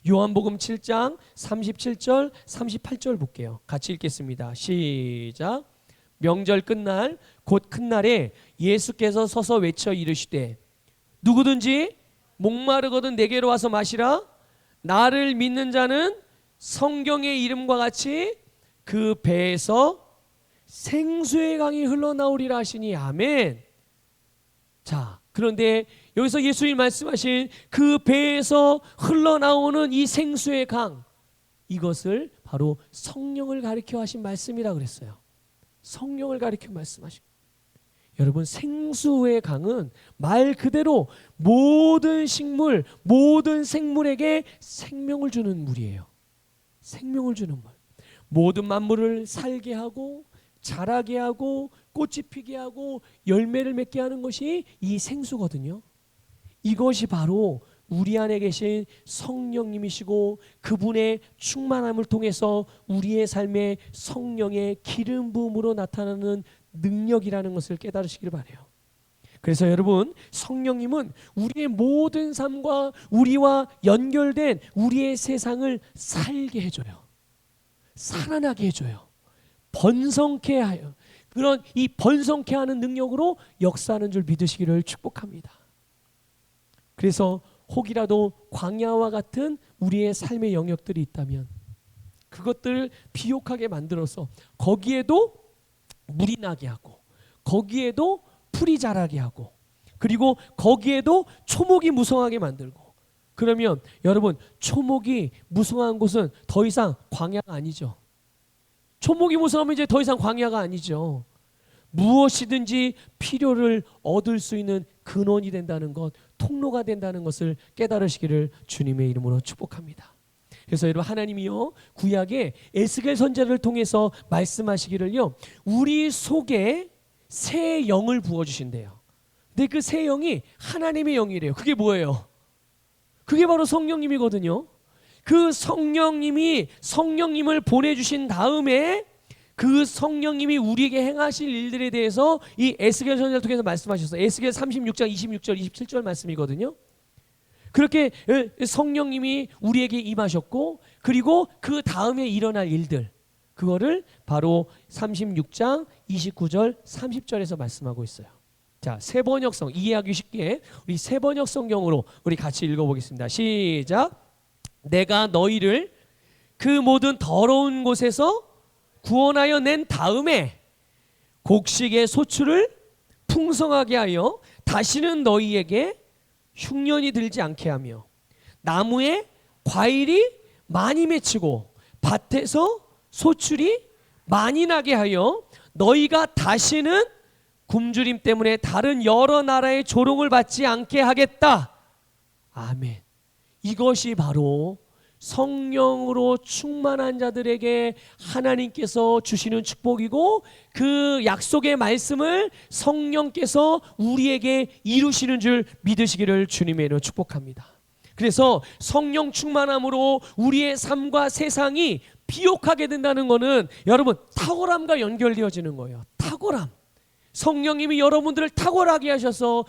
요한복음 7장 37절 38절 볼게요. 같이 읽겠습니다. 시작. 명절 끝날 곧 큰 날에 예수께서 서서 외쳐 이르시되 누구든지 목마르거든 내게로 와서 마시라. 나를 믿는 자는 성경의 이름과 같이 그 배에서 생수의 강이 흘러나오리라 하시니 아멘. 자, 그런데 여기서 예수님 말씀하신 그 배에서 흘러나오는 이 생수의 강, 이것을 바로 성령을 가리켜 하신 말씀이라 그랬어요. 성령을 가리켜 말씀하신. 여러분, 생수의 강은 말 그대로 모든 식물, 모든 생물에게 생명을 주는 물이에요. 생명을 주는 물. 모든 만물을 살게 하고 자라게 하고 꽃이 피게 하고 열매를 맺게 하는 것이 이 생수거든요. 이것이 바로 우리 안에 계신 성령님이시고 그분의 충만함을 통해서 우리의 삶에 성령의 기름 부음으로 나타나는 능력이라는 것을 깨달으시길 바라요. 그래서 여러분, 성령님은 우리의 모든 삶과 우리와 연결된 우리의 세상을 살게 해줘요. 살아나게 해줘요. 번성케 하여, 그런 이 번성케 하는 능력으로 역사하는 줄 믿으시기를 축복합니다. 그래서 혹이라도 광야와 같은 우리의 삶의 영역들이 있다면 그것들을 비옥하게 만들어서 거기에도 물이 나게 하고 거기에도 풀이 자라게 하고 그리고 거기에도 초목이 무성하게 만들고, 그러면 여러분, 초목이 무성한 곳은 더 이상 광야가 아니죠. 초목이 무성하면 이제 더 이상 광야가 아니죠. 무엇이든지 필요를 얻을 수 있는 근원이 된다는 것, 통로가 된다는 것을 깨달으시기를 주님의 이름으로 축복합니다. 그래서 여러분, 하나님이요 구약에 에스겔 선지자를 통해서 말씀하시기를요, 우리 속에 새 영을 부어주신대요. 근데 그 새 영이 하나님의 영이래요. 그게 뭐예요? 그게 바로 성령님이거든요. 그 성령님을 보내주신 다음에 그 성령님이 우리에게 행하실 일들에 대해서 이 에스겔 선지자를 통해서 말씀하셨어요. 에스겔 36장 26절 27절 말씀이거든요. 그렇게 성령님이 우리에게 임하셨고, 그리고 그 다음에 일어날 일들, 그거를 바로 36장 29절 30절에서 말씀하고 있어요. 자, 세번역성, 이해하기 쉽게 우리 세번역 성경으로 우리 같이 읽어보겠습니다. 시작. 내가 너희를 그 모든 더러운 곳에서 구원하여 낸 다음에 곡식의 소출을 풍성하게 하여 다시는 너희에게 흉년이 들지 않게 하며 나무에 과일이 많이 맺히고 밭에서 소출이 많이 나게 하여 너희가 다시는 굶주림 때문에 다른 여러 나라의 조롱을 받지 않게 하겠다. 아멘. 이것이 바로 성령으로 충만한 자들에게 하나님께서 주시는 축복이고, 그 약속의 말씀을 성령께서 우리에게 이루시는 줄 믿으시기를 주님의 이름으로 축복합니다. 그래서 성령 충만함으로 우리의 삶과 세상이 비옥하게 된다는 것은 여러분, 탁월함과 연결되어지는 거예요. 탁월함. 성령님이 여러분들을 탁월하게 하셔서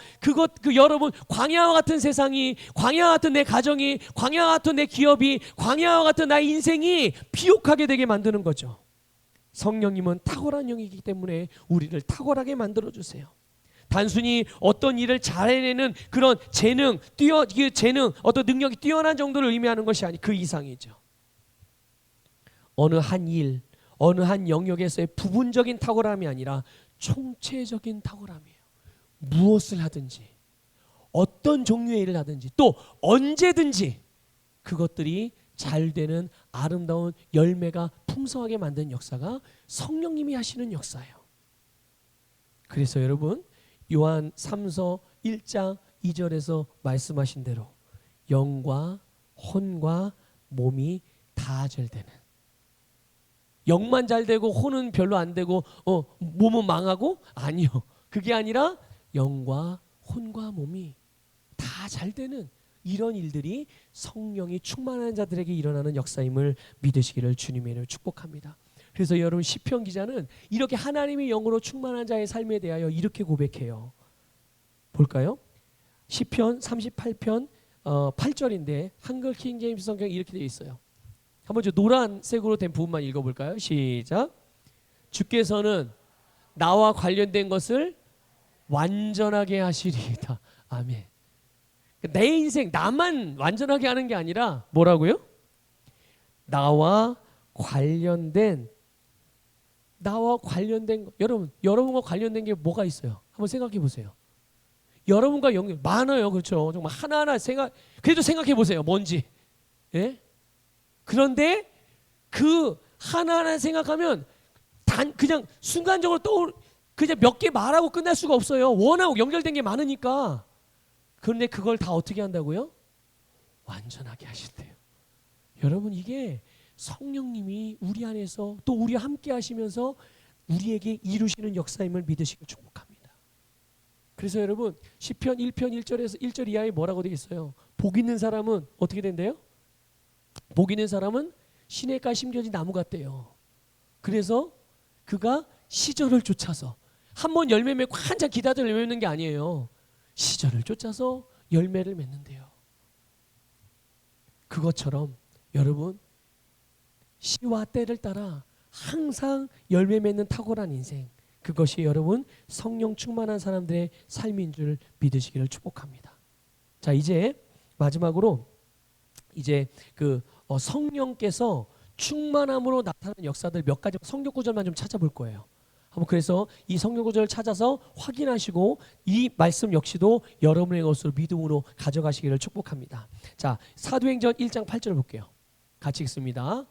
여러분, 광야와 같은 세상이, 광야와 같은 내 가정이, 광야와 같은 내 기업이, 광야와 같은 나의 인생이 비옥하게 되게 만드는 거죠. 성령님은 탁월한 영이기 때문에 우리를 탁월하게 만들어주세요. 단순히 어떤 일을 잘 해내는 그런 재능, 어떤 능력이 뛰어난 정도를 의미하는 것이 아니, 그 이상이죠. 어느 한 일, 어느 한 영역에서의 부분적인 탁월함이 아니라 총체적인 탁월함이에요. 무엇을 하든지, 어떤 종류의 일을 하든지, 또 언제든지 그것들이 잘 되는 아름다운 열매가 풍성하게 만드는 역사가 성령님이 하시는 역사예요. 그래서 여러분, 요한 3서 1장 2절에서 말씀하신 대로 영과 혼과 몸이 다 잘 되는, 영만 잘 되고 혼은 별로 안 되고 몸은 망하고, 아니요. 그게 아니라 영과 혼과 몸이 다 잘 되는 이런 일들이 성령이 충만한 자들에게 일어나는 역사임을 믿으시기를 주님의 이름으로 축복합니다. 그래서 여러분, 시편 기자는 이렇게 하나님의 영으로 충만한 자의 삶에 대하여 이렇게 고백해요. 볼까요? 시편 38편 8절인데 한글 킹 제임스 성경에 이렇게 되어 있어요. 한번 저 노란색으로 된 부분만 읽어볼까요? 시작. 주께서는 나와 관련된 것을 완전하게 하시리이다. 아멘. 내 인생 나만 완전하게 하는 게 아니라 뭐라고요? 나와 관련된 것. 여러분과 관련된 게 뭐가 있어요? 한번 생각해 보세요. 여러분과 연결 많아요. 그렇죠? 정말 하나하나 그래도 생각해 보세요. 뭔지. 예? 그런데 그 하나하나 생각하면 그냥 순간적으로 그냥 몇 개 말하고 끝날 수가 없어요. 워낙 연결된 게 많으니까. 그런데 그걸 다 어떻게 한다고요? 완전하게 하신대요. 여러분, 이게 성령님이 우리 안에서 또 우리와 함께 하시면서 우리에게 이루시는 역사임을 믿으시길 축복합니다. 그래서 여러분, 시편 1편 1절에서 1절 이하에 뭐라고 되어 있어요? 복 있는 사람은 어떻게 된대요? 복 있는 사람은 시냇가 심겨진 나무 같대요. 그래서 그가 시절을 쫓아서 한 번 열매 맺고 한참 기다려 열매 맺는 게 아니에요. 시절을 쫓아서 열매를 맺는데요. 그것처럼 여러분, 시와 때를 따라 항상 열매 맺는 탁월한 인생, 그것이 여러분 성령 충만한 사람들의 삶인 줄 믿으시기를 축복합니다. 자, 이제 마지막으로 이제 성령께서 충만함으로 나타나는 역사들 몇 가지 성경 구절만 좀 찾아볼 거예요. 한번 그래서 이 성경 구절을 찾아서 확인하시고 이 말씀 역시도 여러분의 것으로 믿음으로 가져가시기를 축복합니다. 자, 사도행전 1장 8절 볼게요. 같이 읽습니다.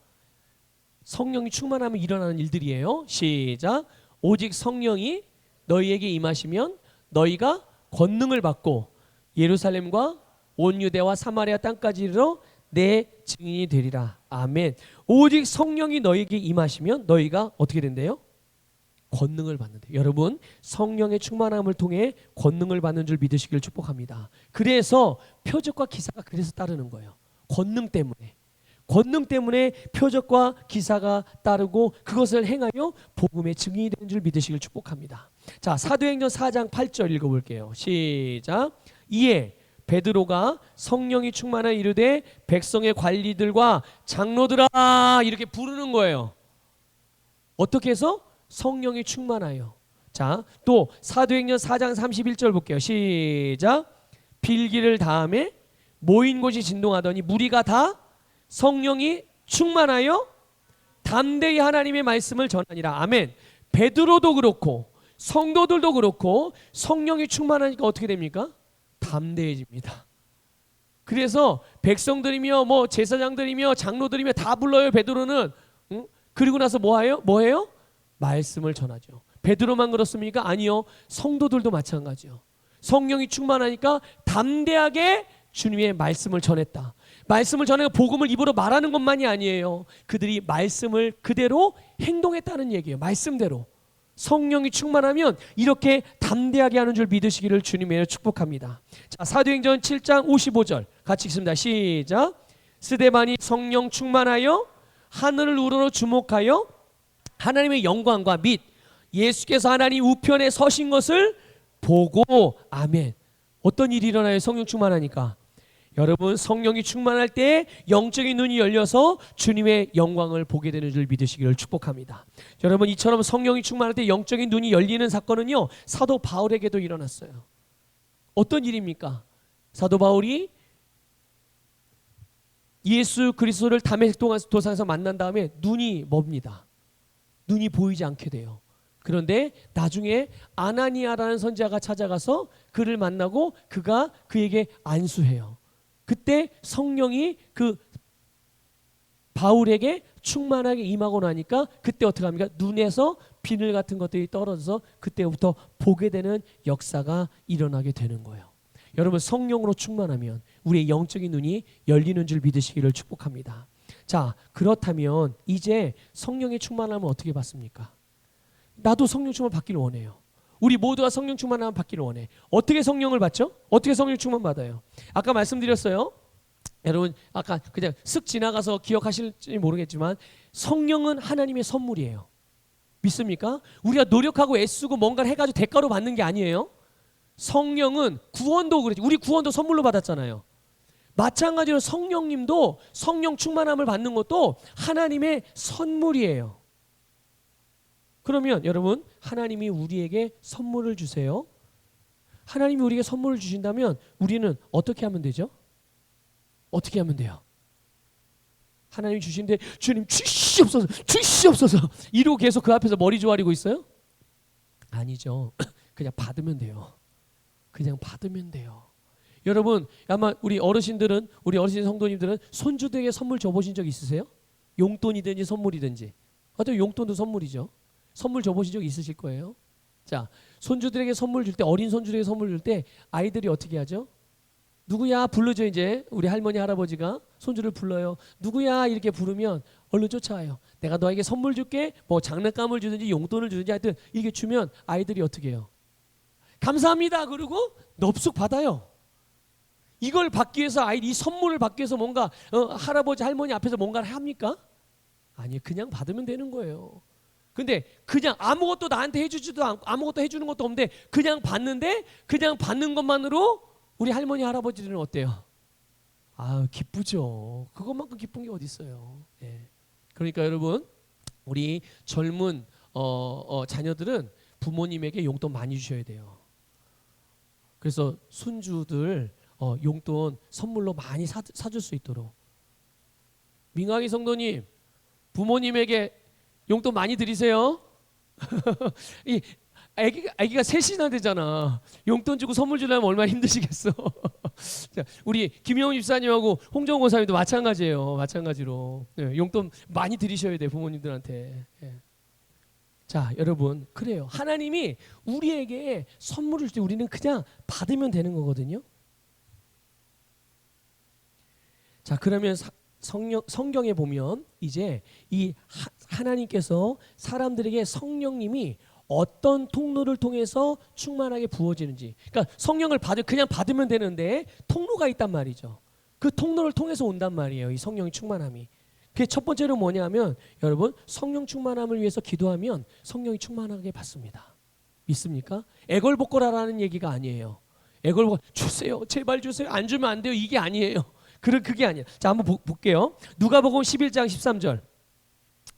성령이 충만하면 일어나는 일들이에요. 시작. 오직 성령이 너희에게 임하시면 너희가 권능을 받고 예루살렘과 온 유대와 사마리아 땅까지 이르러 내 증인이 되리라. 아멘. 오직 성령이 너희에게 임하시면 너희가 어떻게 된대요? 권능을 받는데. 여러분, 성령의 충만함을 통해 권능을 받는 줄 믿으시길 축복합니다. 그래서 표적과 기사가 그래서 따르는 거예요. 권능 때문에 표적과 기사가 따르고 그것을 행하여 복음의 증인이 되는 줄 믿으시길 축복합니다. 자, 사도행전 4장 8절 읽어볼게요. 시작. 이에 베드로가 성령이 충만한 이르되 백성의 관리들과 장로들아 이렇게 부르는 거예요. 어떻게 해서? 성령이 충만하여. 자, 또 사도행전 4장 31절 볼게요. 시작. 빌기를 다음에 모인 곳이 진동하더니 무리가 다 성령이 충만하여 담대히 하나님의 말씀을 전하니라. 아멘. 베드로도 그렇고 성도들도 그렇고 성령이 충만하니까 어떻게 됩니까? 담대해집니다. 그래서 백성들이며 제사장들이며 장로들이며 다 불러요. 베드로는. 그리고 나서 뭐해요? 말씀을 전하죠. 베드로만 그렇습니까? 아니요. 성도들도 마찬가지요. 성령이 충만하니까 담대하게 주님의 말씀을 전했다. 말씀을 전하고 복음을 입으로 말하는 것만이 아니에요. 그들이 말씀을 그대로 행동했다는 얘기예요. 말씀대로. 성령이 충만하면 이렇게 담대하게 하는 줄 믿으시기를 주님의 축복합니다. 자, 사도행전 7장 55절 같이 읽습니다. 시작. 스데반이 성령 충만하여 하늘을 우러러 주목하여 하나님의 영광과 및 예수께서 하나님 우편에 서신 것을 보고. 아멘. 어떤 일이 일어나요? 성령 충만하니까. 여러분, 성령이 충만할 때 영적인 눈이 열려서 주님의 영광을 보게 되는 줄 믿으시기를 축복합니다. 여러분, 이처럼 성령이 충만할 때 영적인 눈이 열리는 사건은요, 사도 바울에게도 일어났어요. 어떤 일입니까? 사도 바울이 예수 그리스도를 다메섹 도상에서 만난 다음에 눈이 멉니다. 눈이 보이지 않게 돼요. 그런데 나중에 아나니아라는 선지자가 찾아가서 그를 만나고 그가 그에게 안수해요. 그때 성령이 그 바울에게 충만하게 임하고 나니까 그때 어떻게 합니까? 눈에서 비늘 같은 것들이 떨어져서 그때부터 보게 되는 역사가 일어나게 되는 거예요. 여러분, 성령으로 충만하면 우리의 영적인 눈이 열리는 줄 믿으시기를 축복합니다. 자, 그렇다면 이제 성령의 충만함을 어떻게 받습니까? 나도 성령 충만 받기를 원해요. 우리 모두가 성령 충만함을 받기를 원해. 어떻게 성령을 받죠? 어떻게 성령 충만 받아요? 아까 말씀드렸어요. 여러분, 아까 그냥 쓱 지나가서 기억하실지 모르겠지만 성령은 하나님의 선물이에요. 믿습니까? 우리가 노력하고 애쓰고 뭔가를 해가지고 대가로 받는 게 아니에요. 성령은 구원도 그렇지. 우리 구원도 선물로 받았잖아요. 마찬가지로 성령님도 성령 충만함을 받는 것도 하나님의 선물이에요. 그러면 여러분 하나님이 우리에게 선물을 주세요. 하나님이 우리에게 선물을 주신다면 우리는 어떻게 하면 되죠? 어떻게 하면 돼요? 하나님이 주시는데 주님 주시옵소서 주시옵소서 이러고 계속 그 앞에서 머리 조아리고 있어요? 아니죠. 그냥 받으면 돼요. 그냥 받으면 돼요. 여러분 아마 우리 어르신 성도님들은 손주들에게 선물 줘보신 적 있으세요? 용돈이든지 선물이든지. 어차피 용돈도 선물이죠. 선물 줘보신 적 있으실 거예요. 자, 손주들에게 선물 줄 때, 어린 손주들에게 선물 줄 때 아이들이 어떻게 하죠? 누구야 부르죠. 이제 우리 할머니 할아버지가 손주를 불러요. 누구야 이렇게 부르면 얼른 쫓아와요. 내가 너에게 선물 줄게. 뭐 장난감을 주든지 용돈을 주든지 하여튼 이렇게 주면 아이들이 어떻게 해요? 감사합니다 그러고 넙숙 받아요. 이걸 받기 위해서 아이 이 선물을 받기 위해서 뭔가 할아버지 할머니 앞에서 뭔가를 합니까? 아니 그냥 받으면 되는 거예요. 근데 그냥 아무것도 나한테 해주지도 않고 아무것도 해주는 것도 없는데 그냥 받는데 그냥 받는 것만으로 우리 할머니 할아버지들은 어때요? 아 기쁘죠. 그것만큼 기쁜 게 어디 있어요. 예. 그러니까 여러분 우리 젊은 자녀들은 부모님에게 용돈 많이 주셔야 돼요. 그래서 손주들 용돈 선물로 많이 사줄 수 있도록. 민강희 성도님 부모님에게 용돈 많이 드리세요. 이 아기가 셋이나 되잖아. 용돈 주고 선물 주려면 얼마나 힘드시겠어. 자, 우리 김영훈 집사님하고 홍정호 권사님도 마찬가지예요. 마찬가지로 용돈 많이 드리셔야 돼 부모님들한테. 예. 자 여러분 그래요. 하나님이 우리에게 선물을 줄 때 우리는 그냥 받으면 되는 거거든요. 자 그러면 성경에 보면 이제 이 하나님께서 사람들에게 성령님이 어떤 통로를 통해서 충만하게 부어지는지, 그러니까 성령을 그냥 받으면 되는데 통로가 있단 말이죠. 그 통로를 통해서 온단 말이에요. 이 성령의 충만함이. 그게 첫 번째로 뭐냐면 여러분 성령 충만함을 위해서 기도하면 성령이 충만하게 받습니다. 믿습니까? 애걸복걸하라는 얘기가 아니에요. 애걸복걸 주세요 제발 주세요 안 주면 안 돼요 이게 아니에요. 그게 아니에요. 자 한번 볼게요. 누가복음 11장 13절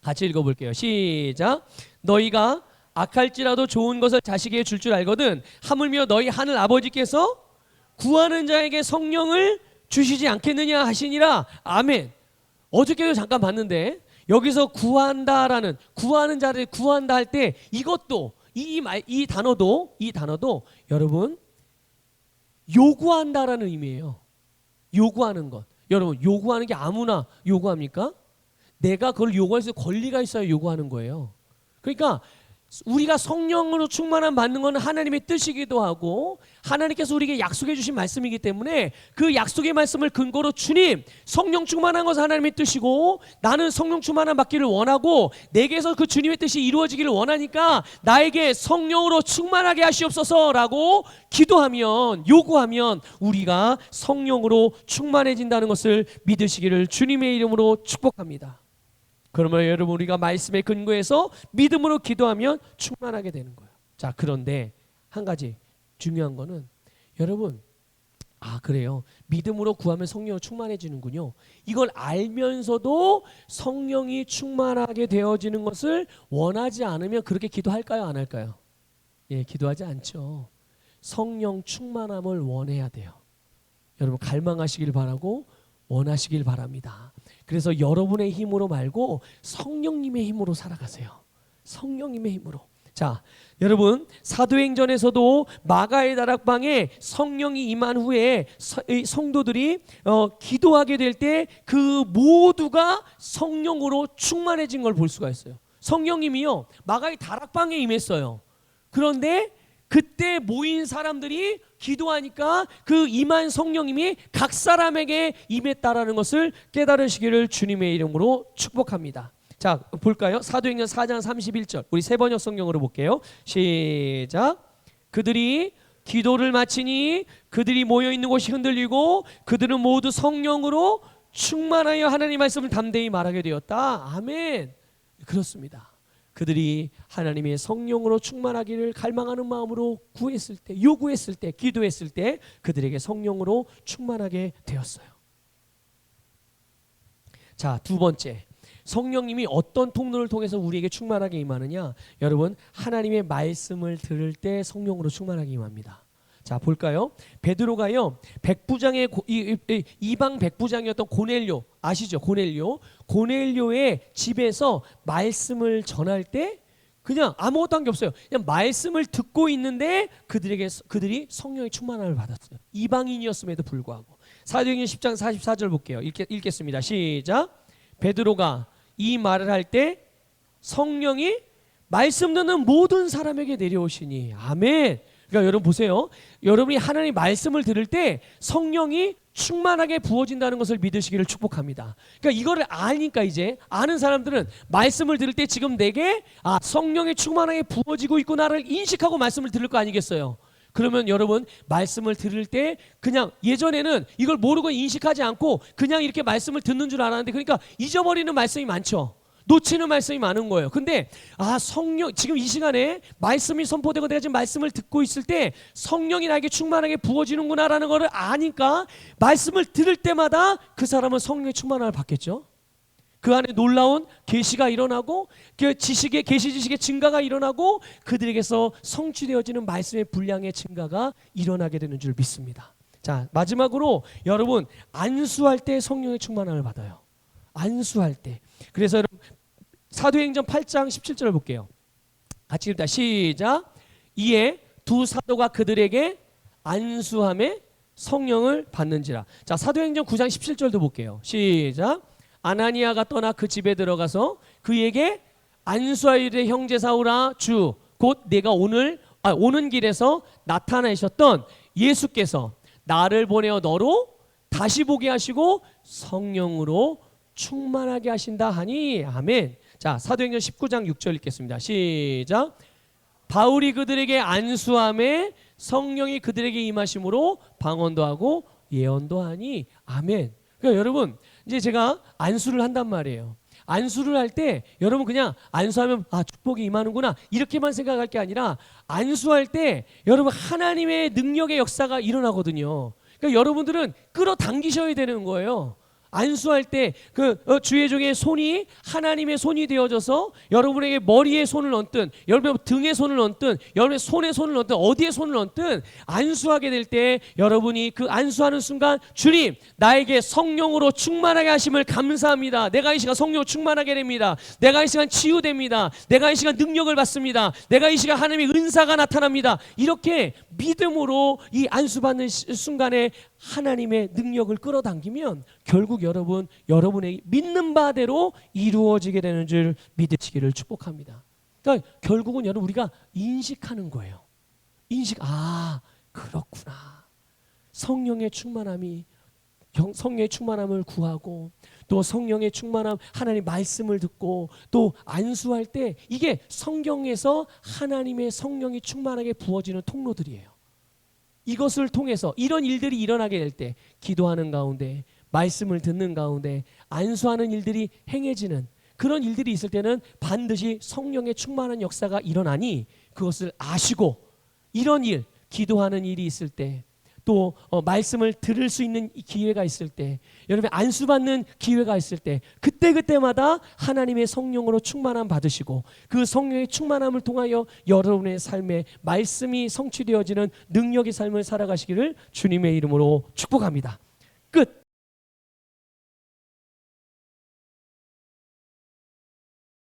같이 읽어볼게요. 시작. 너희가 악할지라도 좋은 것을 자식에게 줄 줄 알거든 하물며 너희 하늘 아버지께서 구하는 자에게 성령을 주시지 않겠느냐 하시니라. 아멘. 어저께도 잠깐 봤는데 여기서 구하는 자를 구한다 할 때 이것도 이 단어도 여러분 요구한다라는 의미예요. 요구하는 것. 여러분 요구하는 게 아무나 요구합니까? 내가 그걸 요구할 수 있는 권리가 있어야 요구하는 거예요. 그러니까 우리가 성령으로 충만함 받는 것은 하나님의 뜻이기도 하고 하나님께서 우리에게 약속해 주신 말씀이기 때문에 그 약속의 말씀을 근거로 주님 성령 충만한 것은 하나님의 뜻이고 나는 성령 충만함 받기를 원하고 내게서 그 주님의 뜻이 이루어지기를 원하니까 나에게 성령으로 충만하게 하시옵소서라고 기도하면 요구하면 우리가 성령으로 충만해진다는 것을 믿으시기를 주님의 이름으로 축복합니다. 그러면 여러분 우리가 말씀에 근거해서 믿음으로 기도하면 충만하게 되는 거예요. 자 그런데 한 가지 중요한 거는 여러분 그래요. 믿음으로 구하면 성령으로 충만해지는군요. 이걸 알면서도 성령이 충만하게 되어지는 것을 원하지 않으면 그렇게 기도할까요? 안 할까요? 예, 기도하지 않죠. 성령 충만함을 원해야 돼요. 여러분 갈망하시길 바라고 원하시길 바랍니다. 그래서 여러분의 힘으로 말고 성령님의 힘으로 살아가세요. 성령님의 힘으로. 자, 여러분 사도행전에서도 마가의 다락방에 성령이 임한 후에 성도들이 기도하게 될 때 그 모두가 성령으로 충만해진 걸 볼 수가 있어요. 성령님이요 마가의 다락방에 임했어요. 그런데 그때 모인 사람들이 기도하니까 그 임한 성령님이 각 사람에게 임했다라는 것을 깨달으시기를 주님의 이름으로 축복합니다. 자 볼까요? 사도행전 4장 31절 우리 세번역 성경으로 볼게요. 시작. 그들이 기도를 마치니 그들이 모여있는 곳이 흔들리고 그들은 모두 성령으로 충만하여 하나님의 말씀을 담대히 말하게 되었다. 아멘. 그렇습니다. 그들이 하나님의 성령으로 충만하기를 갈망하는 마음으로 구했을 때, 요구했을 때, 기도했을 때 그들에게 성령으로 충만하게 되었어요. 자, 두 번째. 성령님이 어떤 통로를 통해서 우리에게 충만하게 임하느냐? 여러분, 하나님의 말씀을 들을 때 성령으로 충만하게 임합니다. 자, 볼까요? 베드로가요, 백부장의 이방 백부장이었던 고넬료 아시죠? 고넬료의 집에서 말씀을 전할 때 그냥 아무것도 한 게 없어요. 그냥 말씀을 듣고 있는데 그들이 성령의 충만함을 받았어요. 이방인이었음에도 불구하고. 사도행전 10장 44절 볼게요. 읽겠습니다. 시작. 베드로가 이 말을 할 때 성령이 말씀 듣는 모든 사람에게 내려오시니. 아멘. 그러니까 여러분 보세요. 여러분이 하나님의 말씀을 들을 때 성령이 충만하게 부어진다는 것을 믿으시기를 축복합니다. 그러니까 이거를 아니까 이제 아는 사람들은 말씀을 들을 때 지금 내게 성령이 충만하게 부어지고 있구나를 인식하고 말씀을 들을 거 아니겠어요. 그러면 여러분 말씀을 들을 때 그냥 예전에는 이걸 모르고 인식하지 않고 그냥 이렇게 말씀을 듣는 줄 알았는데 그러니까 잊어버리는 말씀이 많죠. 놓치는 말씀이 많은 거예요. 근데 성령 지금 이 시간에 말씀이 선포되고 내가 지금 말씀을 듣고 있을 때 성령이 나에게 충만하게 부어지는구나라는 것을 아니까 말씀을 들을 때마다 그 사람은 성령의 충만함을 받겠죠. 그 안에 놀라운 계시가 일어나고 그 계시 지식의 증가가 일어나고 그들에게서 성취되어지는 말씀의 분량의 증가가 일어나게 되는 줄 믿습니다. 자, 마지막으로 여러분 안수할 때 성령의 충만함을 받아요. 안수할 때. 그래서 여러분 사도행전 8장 17절을 볼게요. 같이 읽다 시작. 이에 두 사도가 그들에게 안수함에 성령을 받는지라. 자, 사도행전 9장 17절도 볼게요. 시작. 아나니아가 떠나 그 집에 들어가서 그에게 안수하이르되 형제 사울아 주 곧 내가 오는 길에서 나타나셨던 예수께서 나를 보내어 너로 다시 보게 하시고 성령으로 충만하게 하신다 하니. 아멘. 자, 사도행전 19장 6절 읽겠습니다. 시작. 바울이 그들에게 안수함에 성령이 그들에게 임하심으로 방언도 하고 예언도 하니. 아멘. 그러니까 여러분 이제 제가 안수를 한단 말이에요. 안수를 할 때 여러분 그냥 안수하면 축복이 임하는구나 이렇게만 생각할 게 아니라 안수할 때 여러분 하나님의 능력의 역사가 일어나거든요. 그러니까 여러분들은 끌어당기셔야 되는 거예요. 안수할 때 그 주의 종의 손이 하나님의 손이 되어져서 여러분에게 머리에 손을 얹든 여러분의 등에 손을 얹든 여러분의 손에 손을 얹든 어디에 손을 얹든 안수하게 될 때 여러분이 그 안수하는 순간 주님 나에게 성령으로 충만하게 하심을 감사합니다. 내가 이 시간 성령으로 충만하게 됩니다. 내가 이 시간 치유됩니다. 내가 이 시간 능력을 받습니다. 내가 이 시간 하나님의 은사가 나타납니다. 이렇게 믿음으로 이 안수받는 순간에 하나님의 능력을 끌어당기면 결국 여러분의 믿는 바대로 이루어지게 되는 줄 믿으시기를 축복합니다. 그러니까 결국은 여러분 우리가 인식하는 거예요. 그렇구나. 성령의 충만함을 구하고 또 성령의 충만함 하나님 말씀을 듣고 또 안수할 때 이게 성경에서 하나님의 성령이 충만하게 부어지는 통로들이에요. 이것을 통해서 이런 일들이 일어나게 될 때 기도하는 가운데 말씀을 듣는 가운데 안수하는 일들이 행해지는 그런 일들이 있을 때는 반드시 성령의 충만한 역사가 일어나니 그것을 아시고 이런 일 기도하는 일이 있을 때 또 말씀을 들을 수 있는 기회가 있을 때 여러분 안수받는 기회가 있을 때 그때마다 하나님의 성령으로 충만함 받으시고 그 성령의 충만함을 통하여 여러분의 삶에 말씀이 성취되어지는 능력의 삶을 살아가시기를 주님의 이름으로 축복합니다.